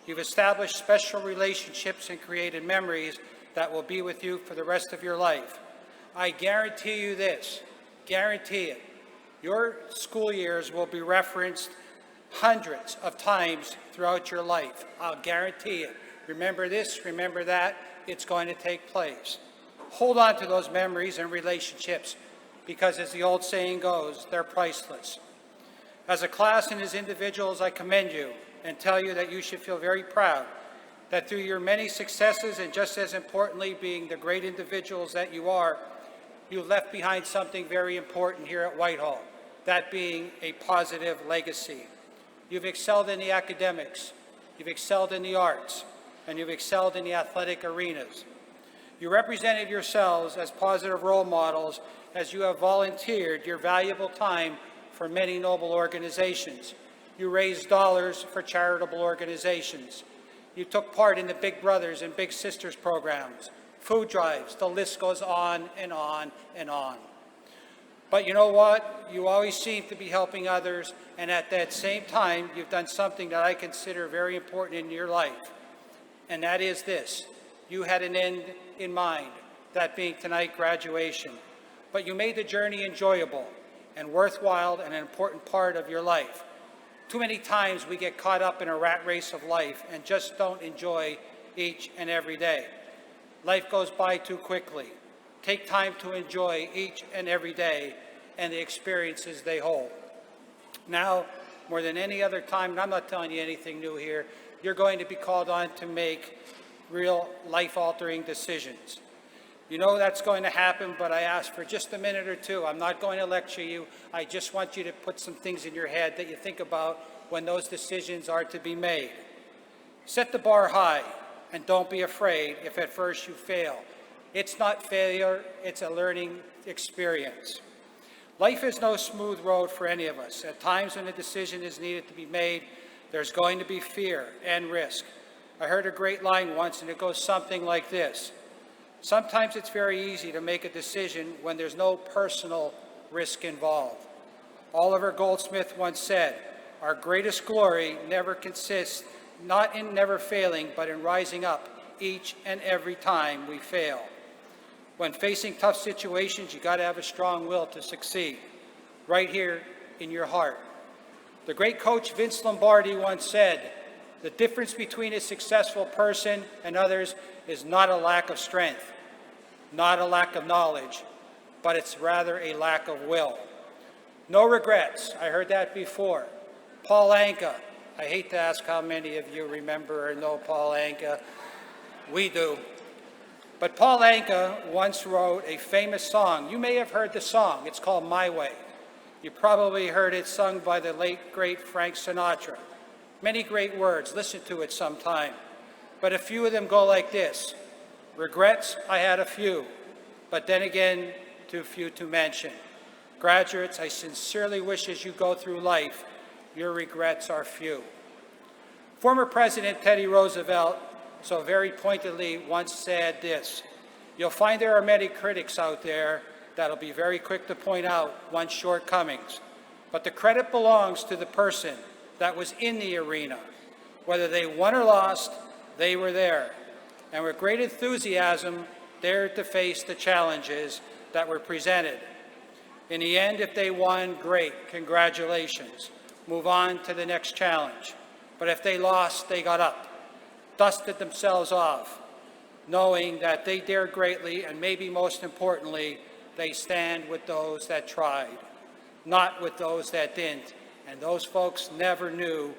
You've established special relationships and created memories that will be with you for the rest of your life. I guarantee you this, guarantee it, your school years will be referenced hundreds of times throughout your life. I'll guarantee it. Remember this, remember that, it's going to take place. Hold on to those memories and relationships because, as the old saying goes, they're priceless. As a class and as individuals, I commend you and tell you that you should feel very proud that through your many successes and just as importantly being the great individuals that you are, you left behind something very important here at Whitehall, that being a positive legacy. You've excelled in the academics, you've excelled in the arts, and you've excelled in the athletic arenas. You represented yourselves as positive role models as you have volunteered your valuable time for many noble organizations. You raised dollars for charitable organizations. You took part in the Big Brothers and Big Sisters programs, food drives, the list goes on and on and on. But you know what? You always seem to be helping others, and at that same time, you've done something that I consider very important in your life, and that is this. You had an end in mind, that being tonight, graduation. But you made the journey enjoyable and worthwhile and an important part of your life. Too many times we get caught up in a rat race of life and just don't enjoy each and every day. Life goes by too quickly. Take time to enjoy each and every day and the experiences they hold. Now, more than any other time, and I'm not telling you anything new here, you're going to be called on to make real life-altering decisions. You know that's going to happen, but I ask for just a minute or two. I'm not going to lecture you. I just want you to put some things in your head that you think about when those decisions are to be made. Set the bar high, and don't be afraid if at first you fail. It's not failure, it's a learning experience. Life is no smooth road for any of us. At times when a decision is needed to be made, there's going to be fear and risk. I heard a great line once, and it goes something like this. Sometimes it's very easy to make a decision when there's no personal risk involved. Oliver Goldsmith once said, "Our greatest glory never consists not in never failing, but in rising up each and every time we fail." When facing tough situations, you got to have a strong will to succeed, right here in your heart. The great coach Vince Lombardi once said, "The difference between a successful person and others is not a lack of strength, not a lack of knowledge, but it's rather a lack of will." No regrets. I heard that before. Paul Anka. I hate to ask how many of you remember or know Paul Anka. We do. But Paul Anka once wrote a famous song. You may have heard the song. It's called My Way. You probably heard it sung by the late, great Frank Sinatra. Many great words. Listen to it sometime. But a few of them go like this. Regrets, I had a few, but then again, too few to mention. Graduates, I sincerely wish as you go through life your regrets are few. Former President Teddy Roosevelt so very pointedly once said this: "You'll find there are many critics out there that'll be very quick to point out one's shortcomings, but the credit belongs to the person that was in the arena. Whether they won or lost, they were there, and with great enthusiasm dared to face the challenges that were presented. In the end, if they won, great, congratulations. Move on to the next challenge. But if they lost, they got up, dusted themselves off, knowing that they dared greatly, and maybe most importantly, they stand with those that tried, not with those that didn't. And those folks never knew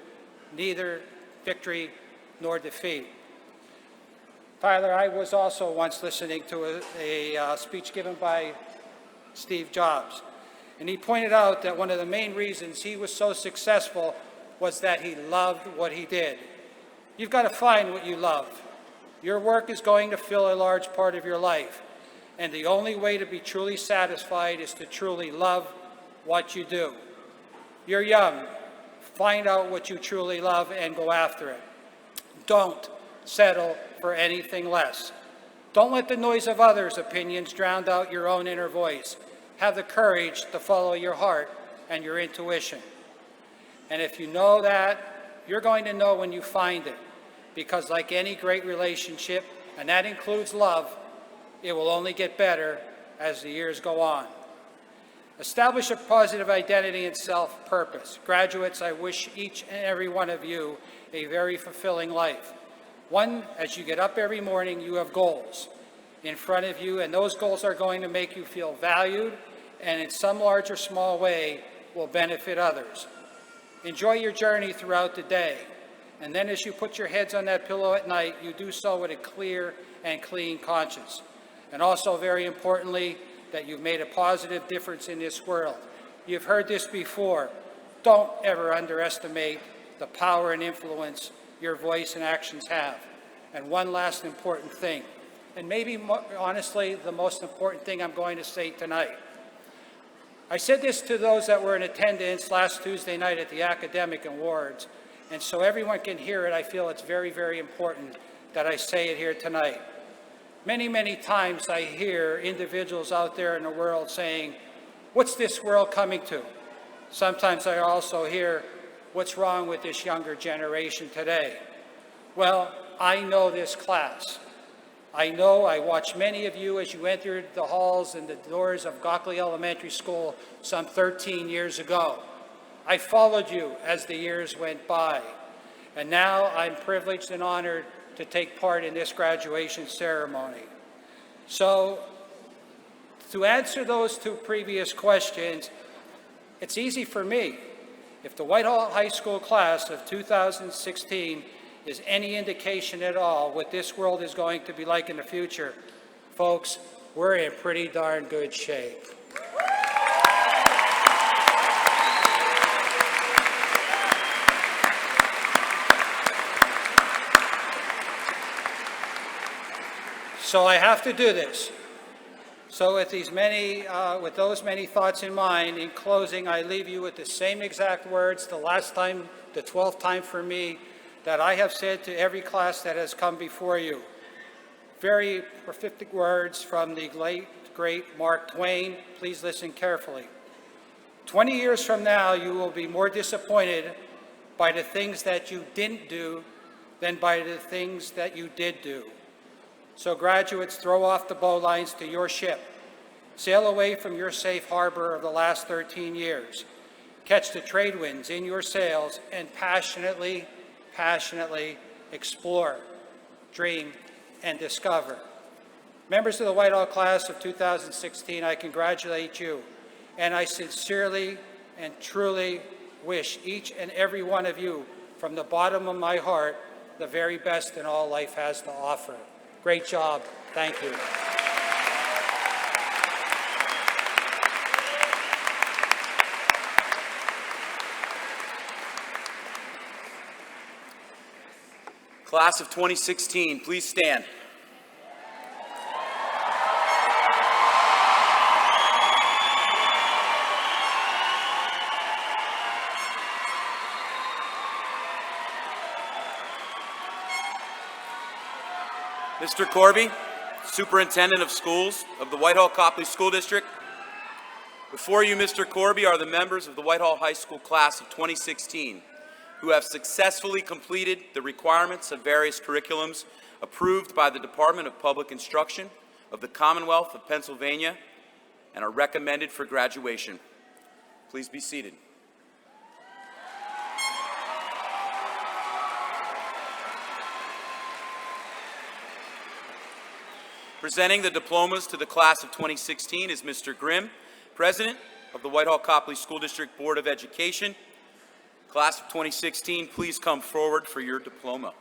neither victory nor defeat." Tyler, I was also once listening to a speech given by Steve Jobs, and he pointed out that one of the main reasons he was so successful was that he loved what he did. You've got to find what you love. Your work is going to fill a large part of your life, and the only way to be truly satisfied is to truly love what you do. You're young. Find out what you truly love and go after it. Don't settle for anything less. Don't let the noise of others' opinions drown out your own inner voice. Have the courage to follow your heart and your intuition. And if you know that, you're going to know when you find it, because like any great relationship, and that includes love, it will only get better as the years go on. Establish a positive identity and self-purpose. Graduates, I wish each and every one of you a very fulfilling life. One, as you get up every morning, you have goals in front of you, and those goals are going to make you feel valued, and in some large or small way will benefit others. Enjoy your journey throughout the day, and then as you put your heads on that pillow at night, you do so with a clear and clean conscience. And also, very importantly, that you've made a positive difference in this world. You've heard this before. Don't ever underestimate the power and influence your voice and actions have. And one last important thing, and maybe honestly the most important thing I'm going to say tonight. I said this to those that were in attendance last Tuesday night at the Academic Awards, and so everyone can hear it, I feel it's very, very important that I say it here tonight. Many, many times I hear individuals out there in the world saying, "What's this world coming to?" Sometimes I also hear, "What's wrong with this younger generation today?" Well, I know this class. I know I watched many of you as you entered the halls and the doors of Gockley Elementary School some 13 years ago. I followed you as the years went by, and now I'm privileged and honored to take part in this graduation ceremony. So, to answer those two previous questions, it's easy for me. If the Whitehall High School class of 2016 is any indication at all what this world is going to be like in the future, folks, we're in pretty darn good shape. So I have to do this. So with those many thoughts in mind, in closing, I leave you with the same exact words, the 12th time for me, that I have said to every class that has come before you. Very prophetic words from the late, great Mark Twain. Please listen carefully. 20 years from now, you will be more disappointed by the things that you didn't do than by the things that you did do. So graduates, throw off the bowlines to your ship. Sail away from your safe harbor of the last 13 years. Catch the trade winds in your sails and passionately explore, dream, and discover. Members of the Whitehall class of 2016, I congratulate you, and I sincerely and truly wish each and every one of you, from the bottom of my heart, the very best in all life has to offer. Great job. Thank you. Class of 2016, please stand. Mr. Corby, Superintendent of Schools of the Whitehall-Coplay School District. Before you, Mr. Corby, are the members of the Whitehall High School class of 2016 who have successfully completed the requirements of various curriculums approved by the Department of Public Instruction of the Commonwealth of Pennsylvania and are recommended for graduation. Please be seated. Presenting the diplomas to the class of 2016 is Mr. Grimm, President of the Whitehall-Coplay School District Board of Education. Class of 2016, please come forward for your diploma.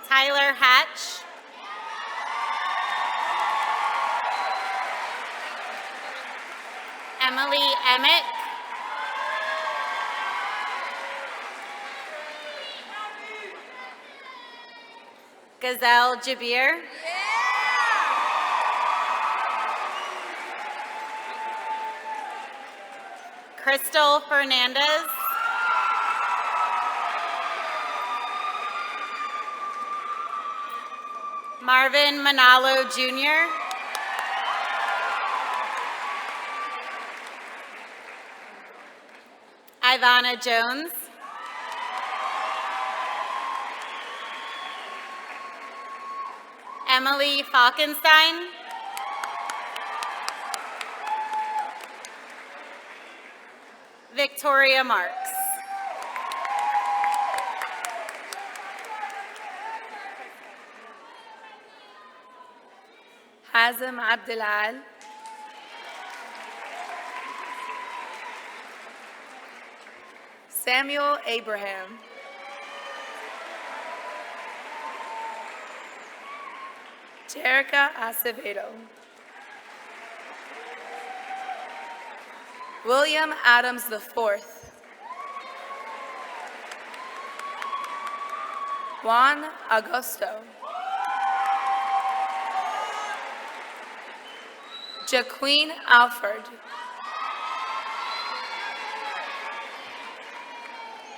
Tyler Hatch. Emily Emmett. Gazelle Jabir. Crystal Fernandez. Marvin Manalo Jr. Ivana Jones. Emily Falkenstein. Victoria Marks. Hazem Abdelal. Samuel Abraham. Jerica Acevedo. William Adams IV. Juan Augusto. Jaqueen Alford.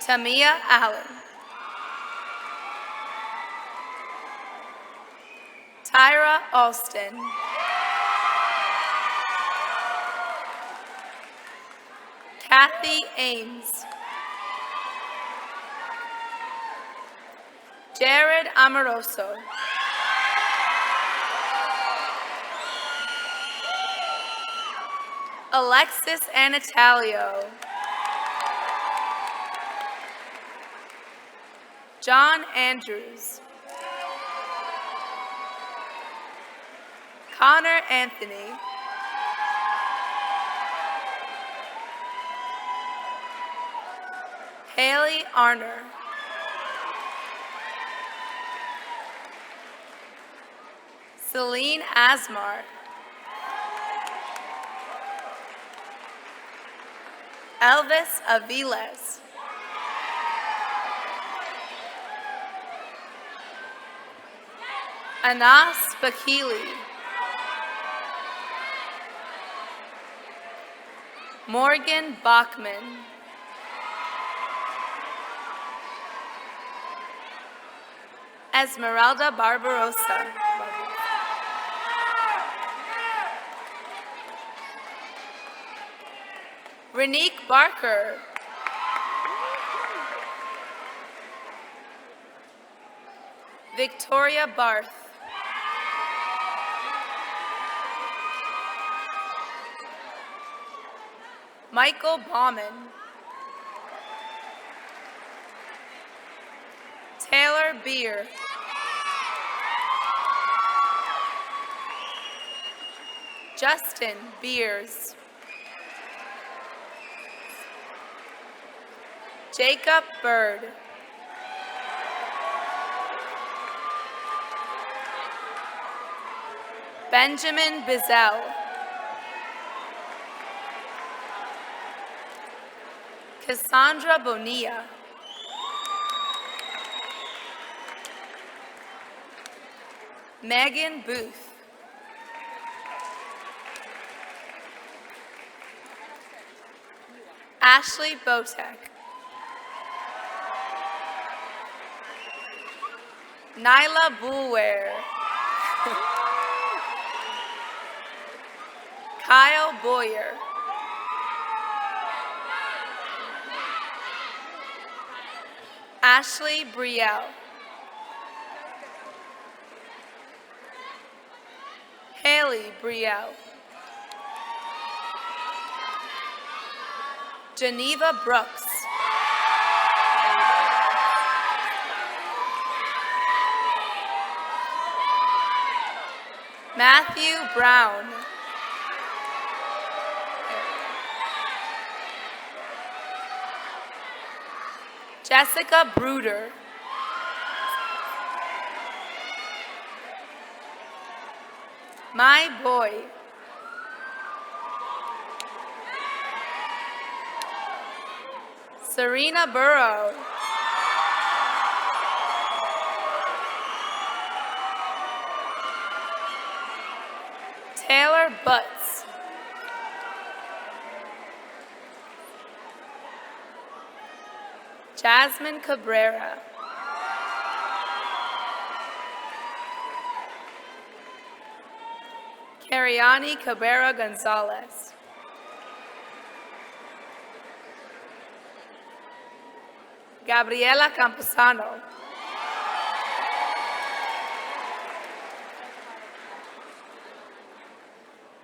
Tamia Allen. Tyra Alston. Kathy Ames. Jared Amoroso. Alexis Anatalio. John Andrews. Connor Anthony. Haley Arner. Celine Asmar. Elvis Aviles. Anas Bakili. Morgan Bachman. Esmeralda Barbarossa. Renique Barker. Victoria Barth. Michael Bauman. Taylor Beer. Justin Beers. Jacob Bird. Benjamin Bizel. Cassandra Bonilla. Megan Booth. Ashley Botek. Nyla Boulware. Kyle Boyer. Ashley Brielle. Haley Brielle. Geneva Brooks. Matthew Brown. Jessica Bruder. My Boy. Serena Burrow. Taylor Butts. Jasmine Cabrera. Cariani Cabrera Gonzalez. Gabriela Camposano.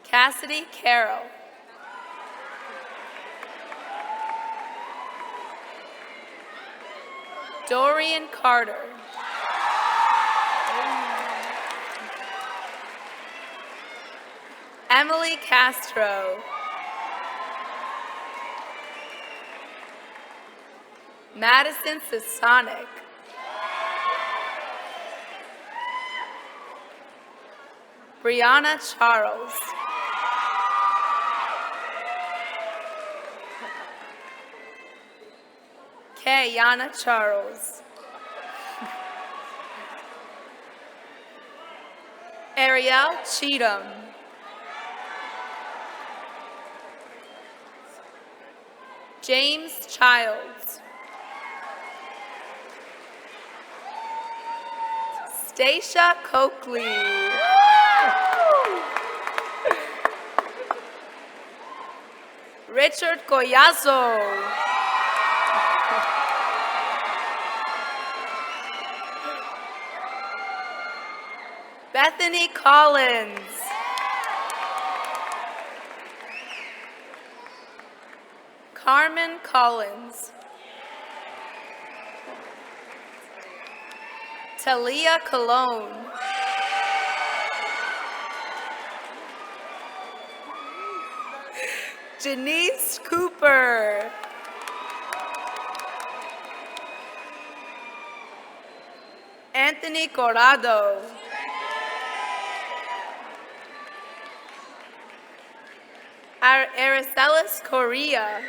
Cassidy Carroll. Dorian Carter. Emily Castro. Madison Sasonic. Brianna Charles. Kayana Charles. Ariel Cheatham. James Childs. Stacia Coakley. Richard Collazo. Bethany Collins. Carmen Collins. Talia Cologne. Janice Cooper. Anthony Corrado. Aracelis Correa.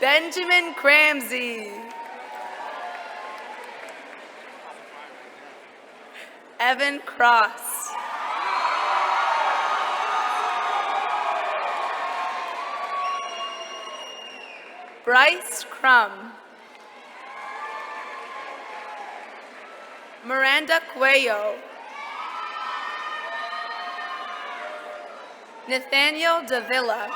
Benjamin Cramsey. Evan Cross. Bryce Crum. Miranda Cuello. Nathaniel Davila.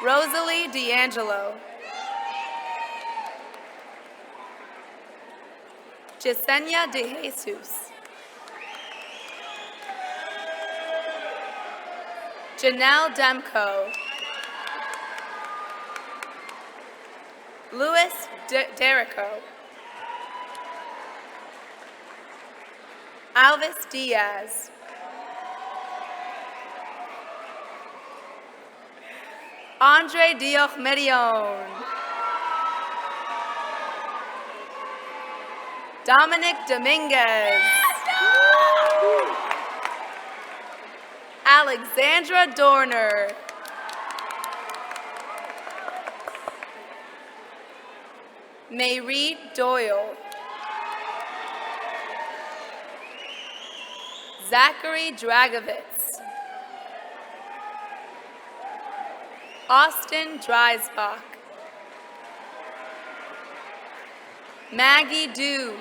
Rosalie D'Angelo. Yesenia De Jesus. Janelle Demko. Louis Derrico. Alvis Diaz. Andre Diocmedion. Dominic Dominguez. Alexandra Dorner. Mayrie Doyle. Zachary Dragovitz. Austin Dreisbach. Maggie Dew.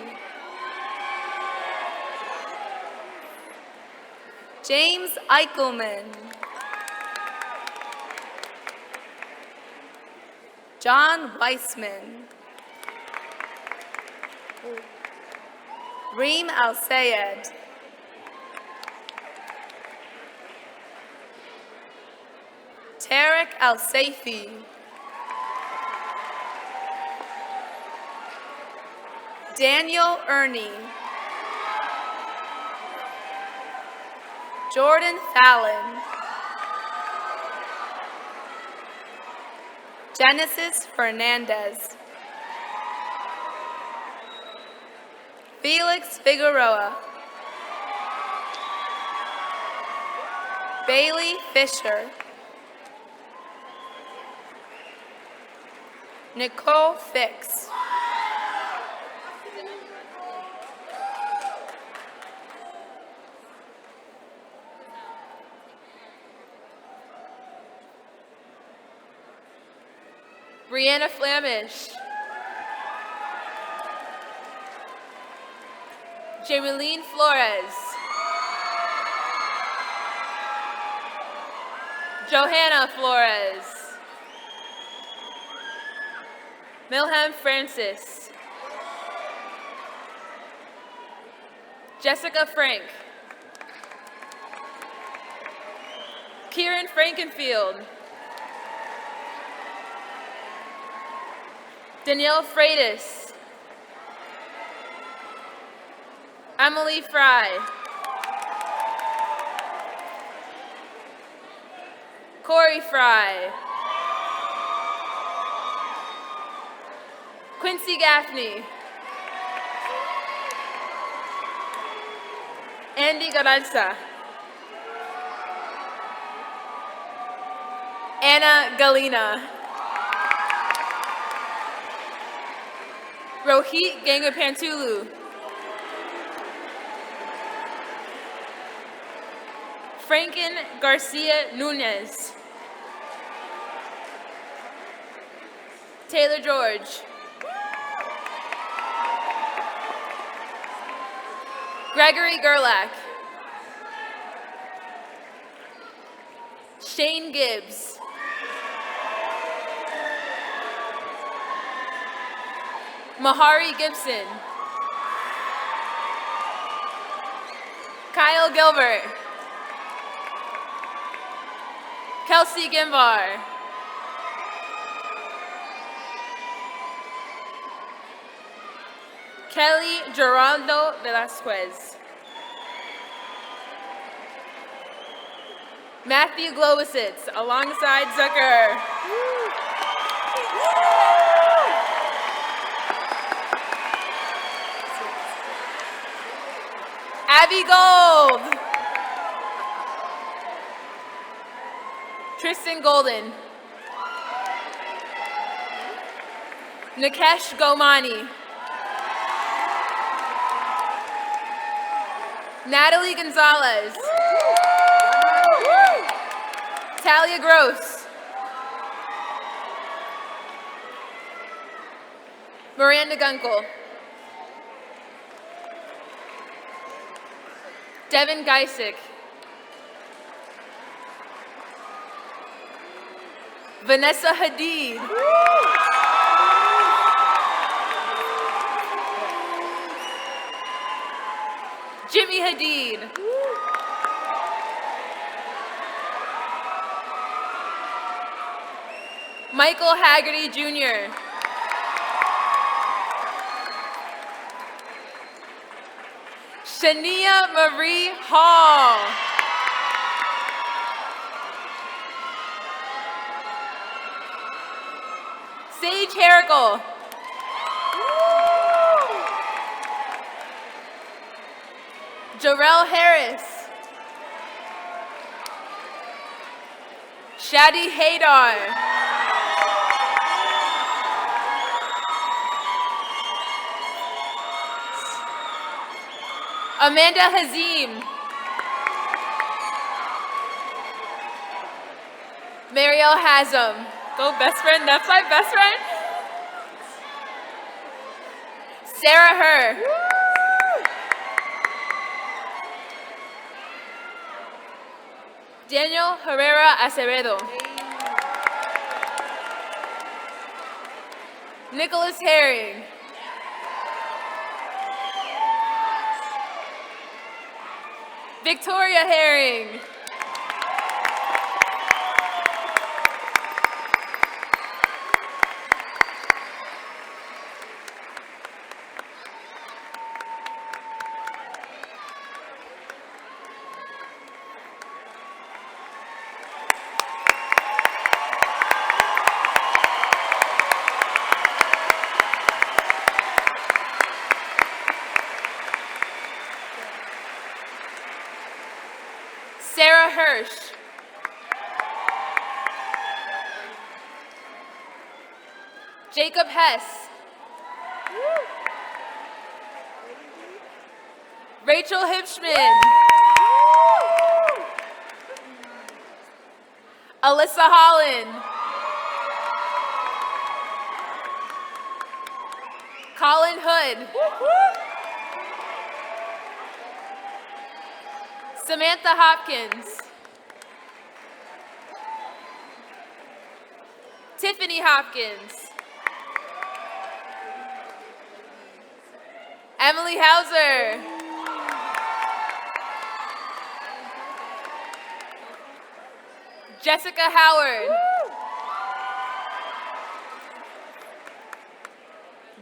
James Eichelman. John Weissman. Reem Al-Sayed. Tarek Al-Saifi. Daniel Ernie. Jordan Fallon. Genesis Fernandez. Felix Figueroa. Bailey Fisher. Nicole Fix. Brianna Flamish. Jameline Flores. Johanna Flores. Milham Francis. Jessica Frank. Kieran Frankenfield. Danielle Freitas. Emily Fry. Corey Fry. Quincy Gaffney. Andy Garanza. Anna Galina. Rohit Gangapantulu. Franken Garcia Nunez. Taylor George. Gregory Gerlach. Shane Gibbs. Mahari Gibson. Kyle Gilbert. Kelsey Gimbar. Kelly Geraldo Velasquez. Matthew Globusitz alongside Zucker. Abby Gold. Tristan Golden. Nikesh Gomani. Natalie Gonzalez. Talia Gross. Miranda Gunkel. Devin Geisick. Vanessa Hadid. Jimmy Hadid. Michael Haggerty Jr. Shania Marie Hall. Sage Herrickle. Jarrell Harris. Shadi Haydar. Amanda Hazim. Mariel Hasm. Go best friend, that's my best friend. Sarah Herr. Daniel Herrera Acevedo. Nicholas Herring. Victoria Herring. Sarah Hirsch. Jacob Hess. Rachel Hipschman. Alyssa Holland. Colin Hood. Samantha Hopkins. Tiffany Hopkins. Emily Hauser. Jessica Howard.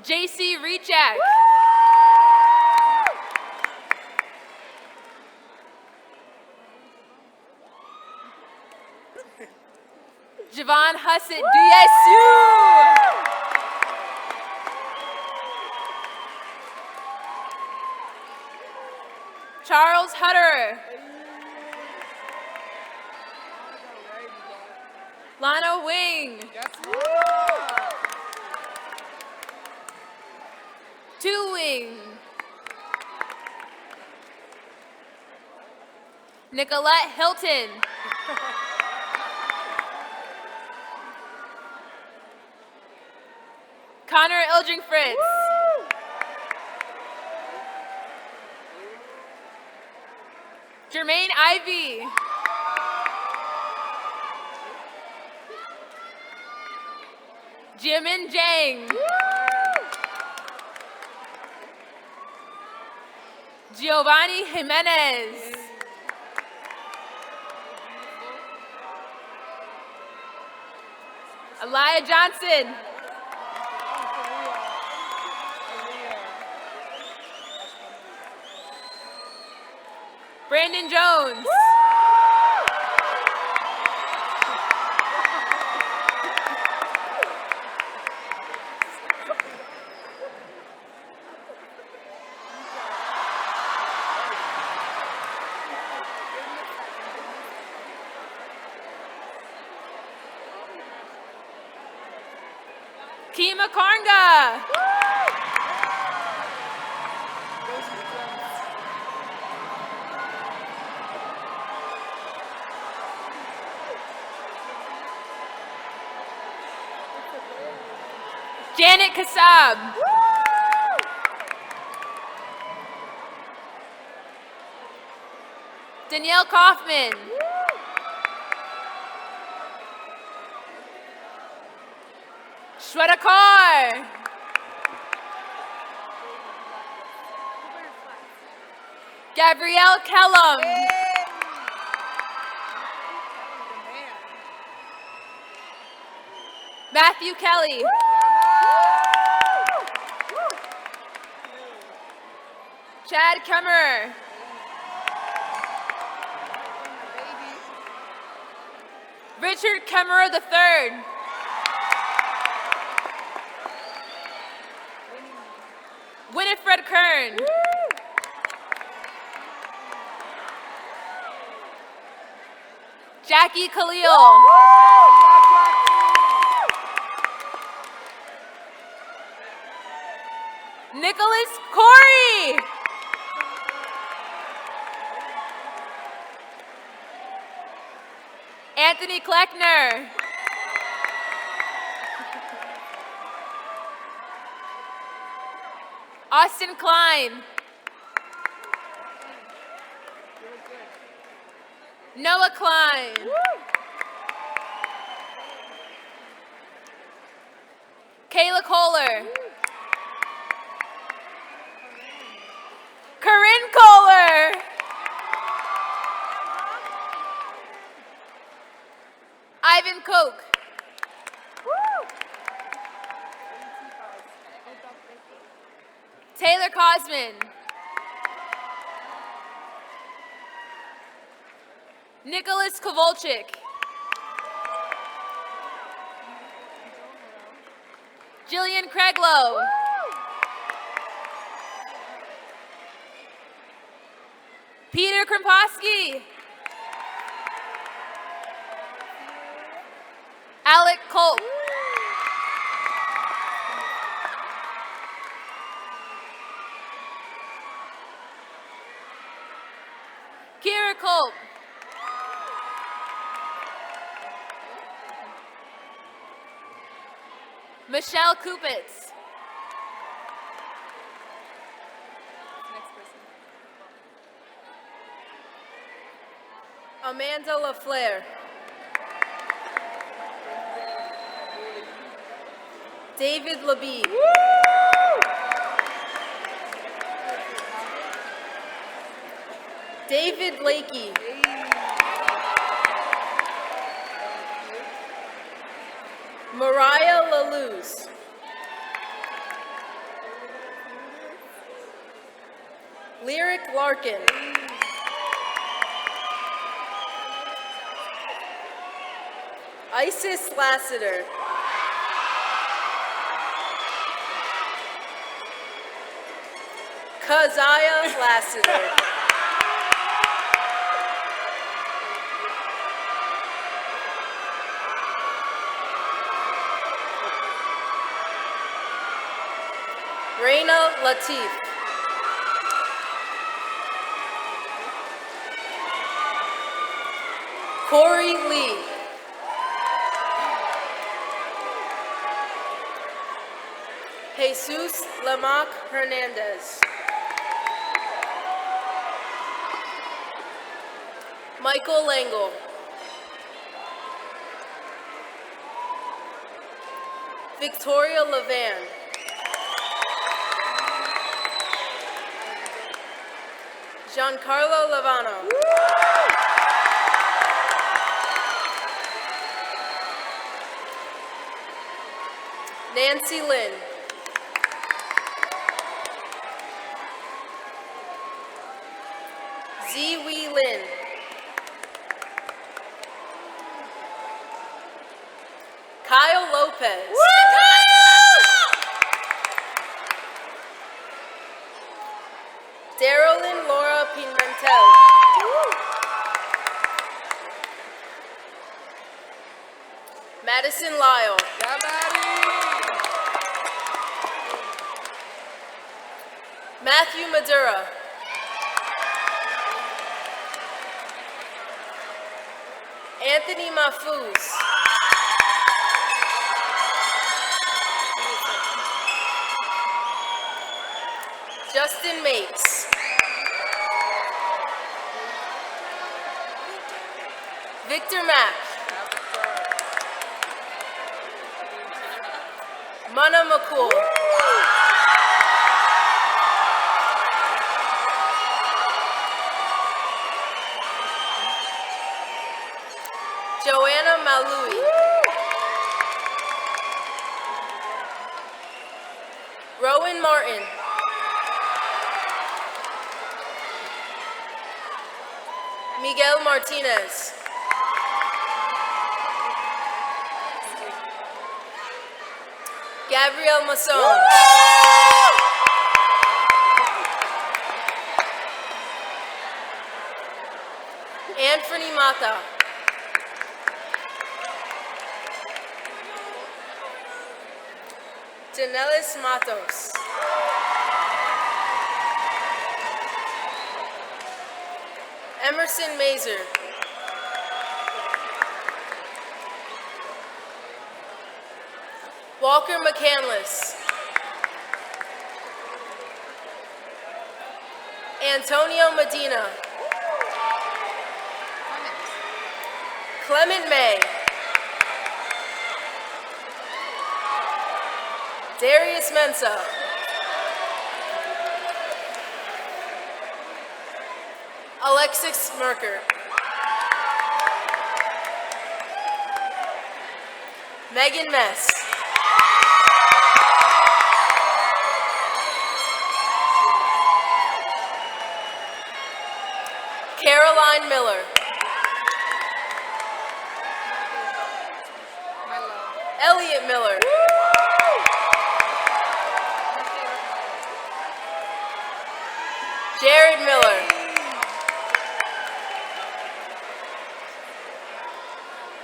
JC Reachak. Javon Hussett, DSU. Charles Hutter. Lana Wing. Two Wing. Nicolette Hilton. Connor Eldring Fritz. Jermaine Ivy. Jimin Jang. Giovanni Jimenez. Elia Johnson. Brandon Jones. Kima Karnga. Janet Kassab. Danielle Kaufman. Shweta Kaur. Gabrielle Kellum. Matthew Kelly. Chad Kemmerer. Richard Kemmerer III. Winifred Kern. Jackie Khalil. Nicholas Corey. Anthony Kleckner. Austin Klein. Noah Klein. Kayla Kohler. Corinne Kohler. Ivan Koch. Taylor Cosman. Nicholas Kovalchik. Jillian Craiglow. Peter Krempowski. Alec Colt. Kira Colt. Michelle Kupitz. Amanda LaFleur. David Labib. David Lakey. Mariah Laluz. Lyric Larkin. Isis Lassiter. Keziah Lassiter. Raina Latif. Corey Lee. Jesus Lamac Hernandez. Michael Langle. Victoria Levan. Giancarlo Lavano. Nancy Lynn. Ziwi Lin. Kyle Lopez. Darylyn Laura Pimentel. Madison Lyle. Matthew Madura. Anthony Mahfouz. Justin Mates. Victor Mack. Mana McCool. Joanna Malui. Rowan Martin. Miguel Martinez. Gabrielle Masson. Anthony Mata. Janelis Matos. Emerson Mazer. Walker McCandless. Antonio Medina. Clement May. Darius Mensa. Alexis Merker. Megan Mess. Caroline Miller. Elliot Miller. Jared Miller.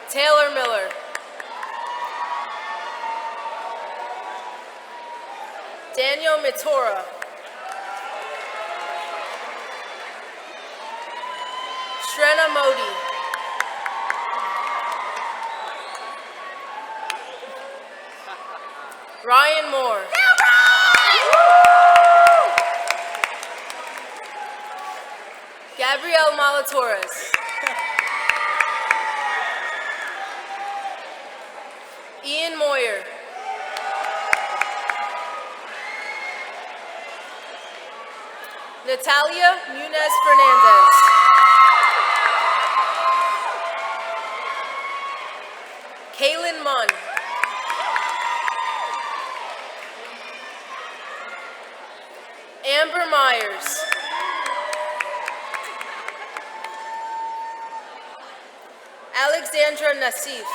Taylor Miller. Daniel Mitora. Shrena Modi. Ryan Moore. Gabrielle Malatorres. Ian Moyer. Natalia Munez Fernandez. Kaylin Munn. Amber Myers. Alexandra Nassif.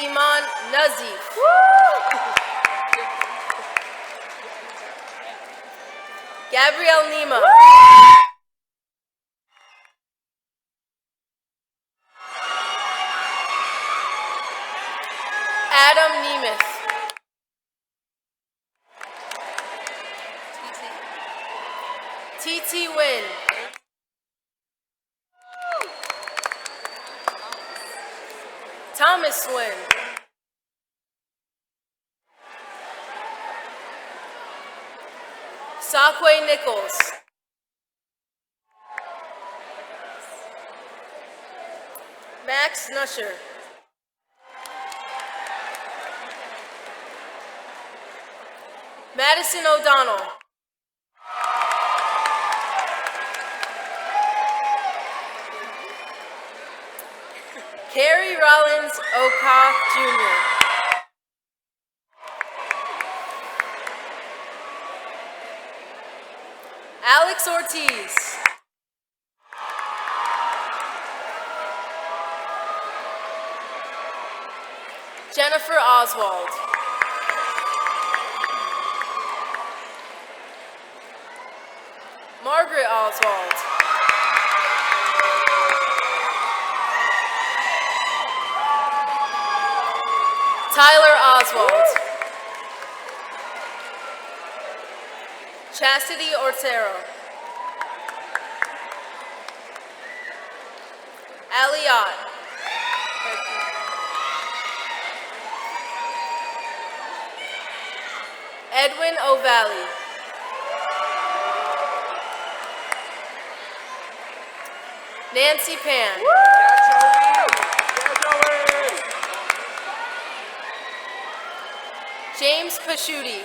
Iman Nazif. Gabrielle Nima. Adam Nemeth. TT Wynn. Thomas Wynn. Sakwe Nichols. Max Nusher. Madison O'Donnell. Carrie Rollins Okoth Jr. Alex Ortiz. Jennifer Oswald. Margaret Oswald. Tyler Oswald. Chastity Ortero. Aliot. Edwin O'Valley. Nancy Pan. James Pasciuti.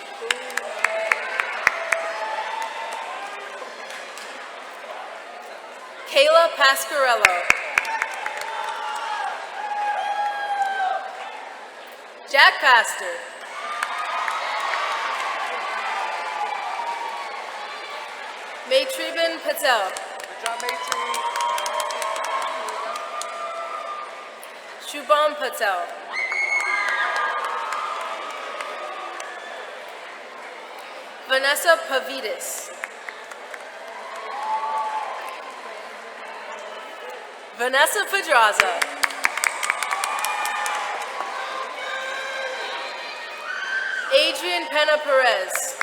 Kayla Pasquarello. Jack Pastor. Maitribin Patel. Shubham Patel. Vanessa Pavidis. Vanessa Pedraza. Adrian Pena Perez.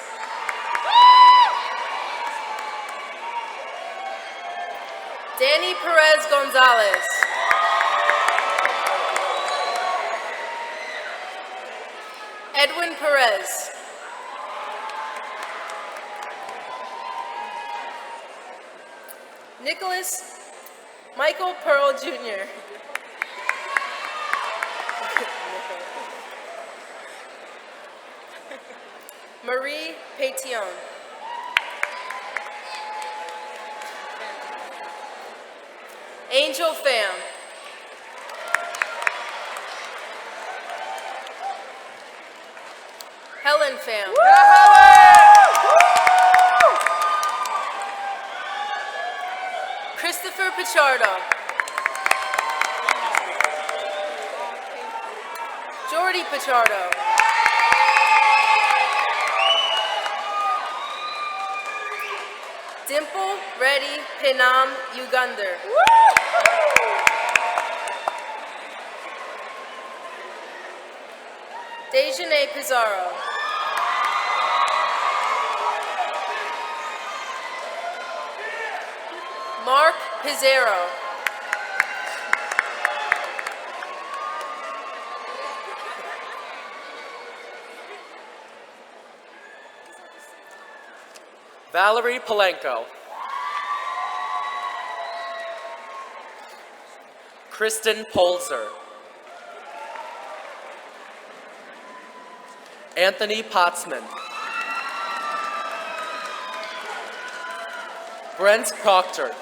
Danny Perez Gonzalez. Edwin Perez. Nicholas Michael Pearl Jr. Marie Pétion. Angel Pham. Helen Pham. Christopher Pichardo. Jordy Pichardo. Dimple Reddy Pinam Ugander. Dejane Pizarro. Mark Pizarro. Valerie Palenko. Kristen Polzer. Anthony Potsman. Brent Proctor.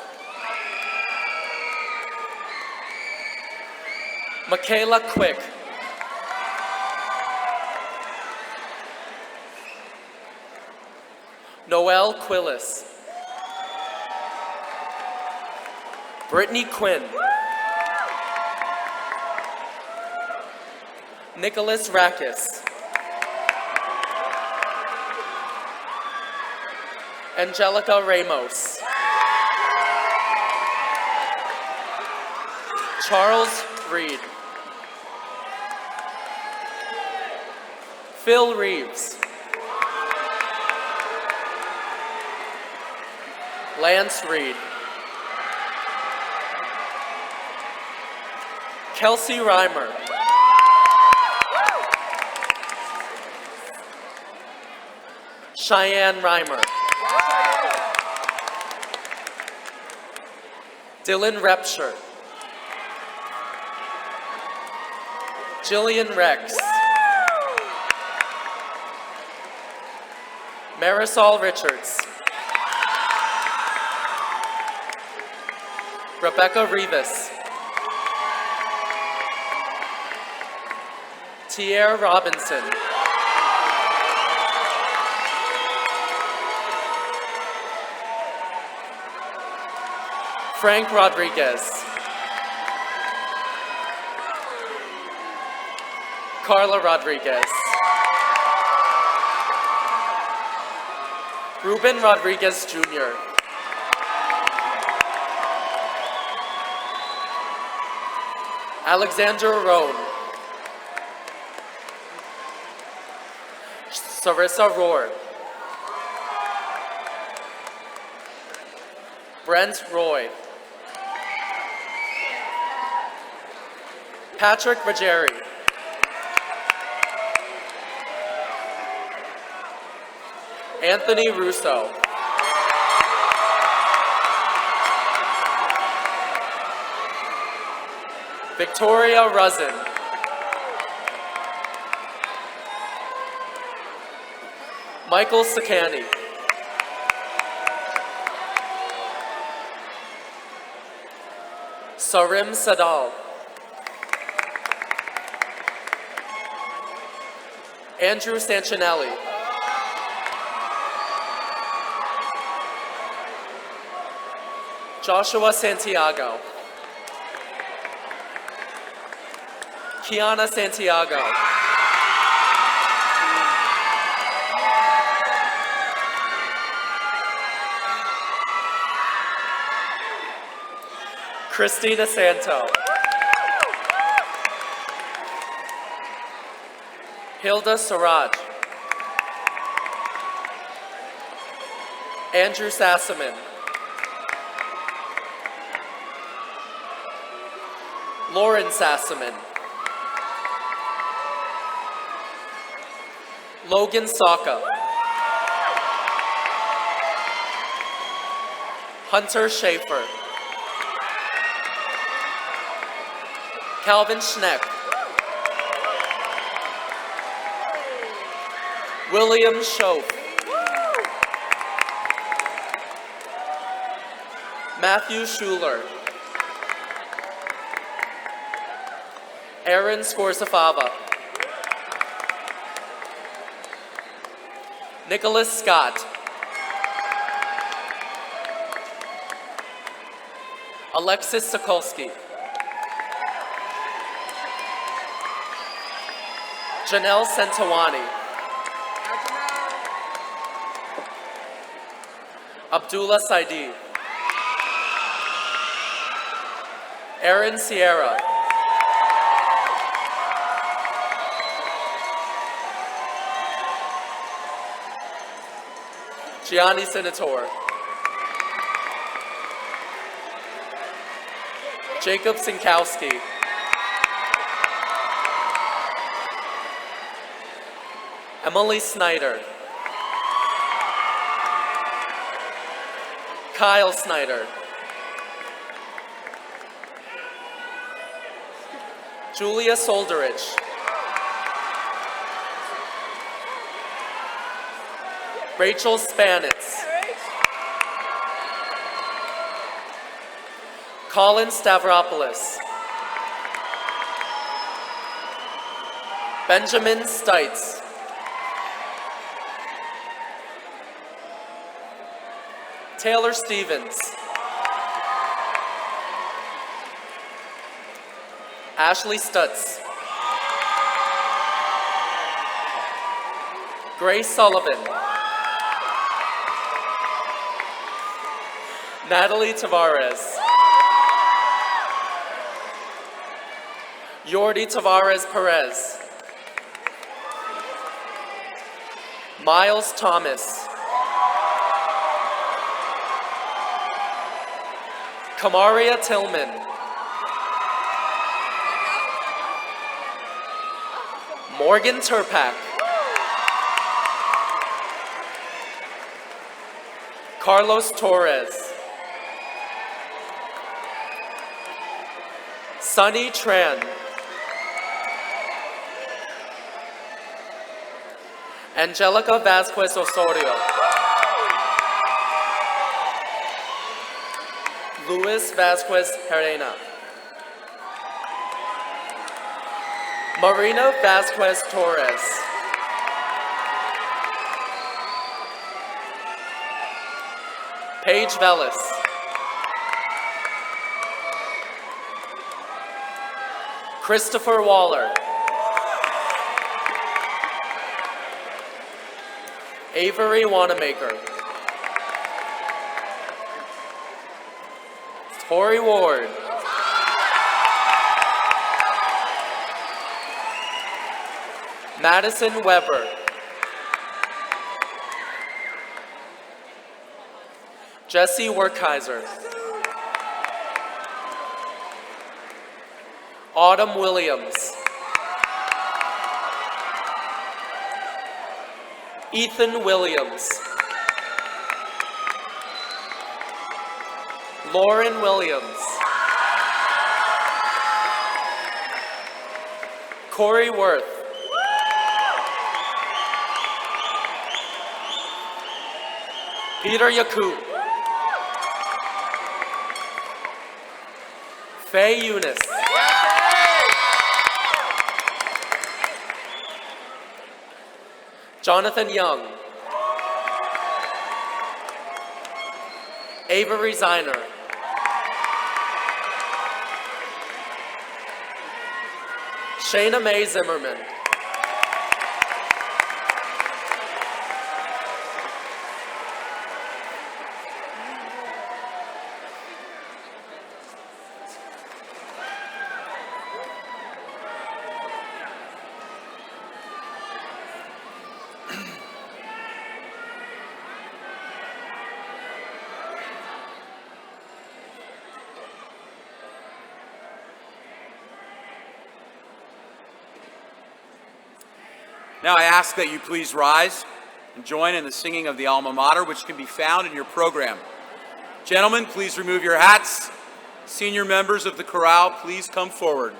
Michaela Quick. Noelle Quillis. Brittany Quinn. Nicholas Rakis. Angelica Ramos. Charles Reed. Phil Reeves. Lance Reed. Kelsey Reimer. Cheyenne Reimer. Dylan Repsher. Jillian Rex. Marisol Richards. Rebecca Rivas. Tierra Robinson. Frank Rodriguez. Carla Rodriguez. Ruben Rodriguez Jr. Alexander Rohn. Sarissa Rohr. Brent Roy. Patrick Ruggieri. Anthony Russo. Victoria Rusin. Michael Sakani. Sarim Sadal. Andrew Sanchinelli. Joshua Santiago. Kiana Santiago. Christina Santo. Hilda Siraj. Andrew Sassaman. Lauren Sassaman. Logan Saka. Hunter Schaefer. Calvin Schneck. William Schoaf. Matthew Schuler. Aaron Scorsafava. Nicholas Scott. Alexis Sokolsky. Janelle Sentawani. Abdullah Saidi. Aaron Sierra. Gianni Senator. Jacob Sinkowski. Emily Snyder. Kyle Snyder. Julia Solderich. Rachel Spanitz. Colin Stavropoulos. Benjamin Stites. Taylor Stevens. Ashley Stutz. Grace Sullivan. Natalie Tavares. Yordi Tavares Perez. Miles Thomas. Kamaria Tillman. Morgan Turpak. Carlos Torres. Sunny Tran. Angelica Vasquez Osorio. Luis Vasquez Herena. Marina Vasquez Torres. Paige Velis. Christopher Waller. Avery Wanamaker. Tori Ward. Madison Weber. Jesse Werkheiser. Autumn Williams. Ethan Williams. Lauren Williams. Corey Worth. Peter Yakub. Faye Eunice. Jonathan Young. Avery Ziner. Shayna Mae Zimmerman. Now I ask that you please rise and join in the singing of the alma mater, which can be found in your program. Gentlemen, please remove your hats. Senior members of the chorale, please come forward.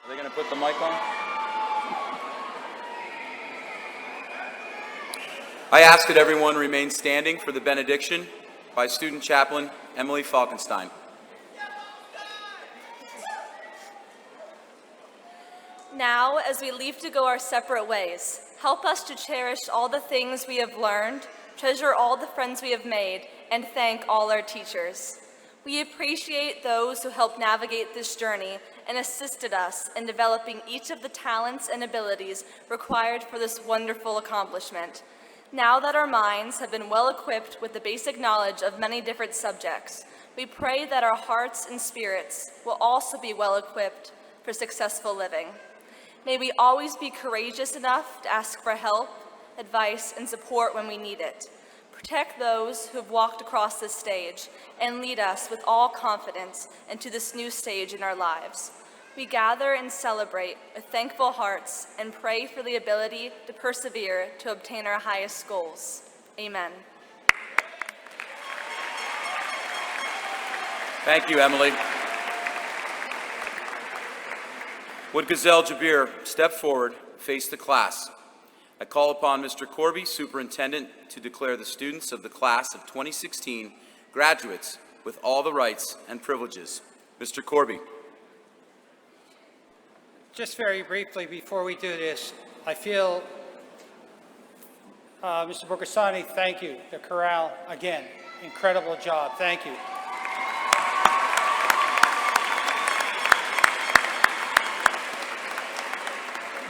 Are they going to put the mic on? I ask that everyone remain standing for the benediction by Student Chaplain Emily Falkenstein. Now, as we leave to go our separate ways, help us to cherish all the things we have learned, treasure all the friends we have made, and thank all our teachers. We appreciate those who helped navigate this journey and assisted us in developing each of the talents and abilities required for this wonderful accomplishment. Now that our minds have been well equipped with the basic knowledge of many different subjects, we pray that our hearts and spirits will also be well equipped for successful living. May we always be courageous enough to ask for help, advice, and support when we need it. Protect those who have walked across this stage and lead us with all confidence into this new stage in our lives. We gather and celebrate with thankful hearts and pray for the ability to persevere to obtain our highest goals. Amen. Thank you, Emily. Would Gazelle Jabir step forward, face the class? I call upon Mr. Corby, Superintendent, to declare the students of the class of 2016 graduates with all the rights and privileges. Mr. Corby. Just very briefly before we do this, I feel, Mr. Burgasani, thank you. The chorale, again, incredible job. Thank you.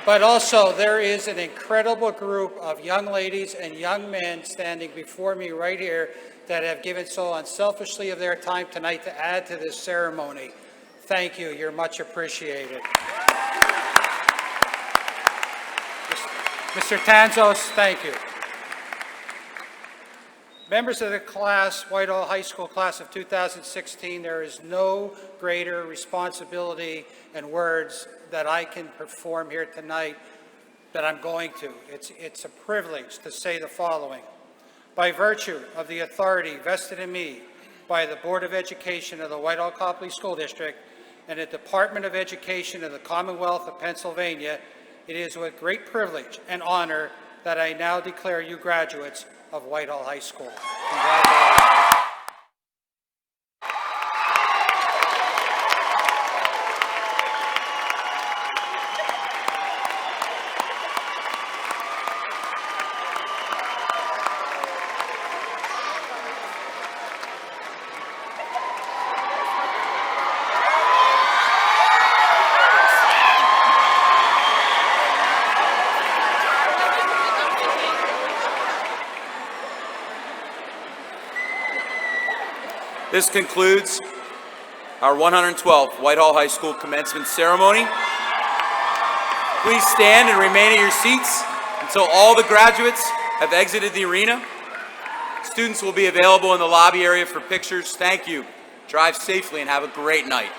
But also, there is an incredible group of young ladies and young men standing before me right here that have given so unselfishly of their time tonight to add to this ceremony. Thank you. You're much appreciated. Mr. Tanzos, thank you. Members of the class, Whitehall High School class of 2016, there is no greater responsibility and words that I can perform here tonight that I'm going to. It's a privilege to say the following. By virtue of the authority vested in me by the Board of Education of the Whitehall-Coplay School District and the Department of Education of the Commonwealth of Pennsylvania, it is with great privilege and honor that I now declare you graduates of Whitehall High School. Congratulations. This concludes our 112th Whitehall High School commencement ceremony. Please stand and remain at your seats until all the graduates have exited the arena. Students will be available in the lobby area for pictures. Thank you. Drive safely and have a great night.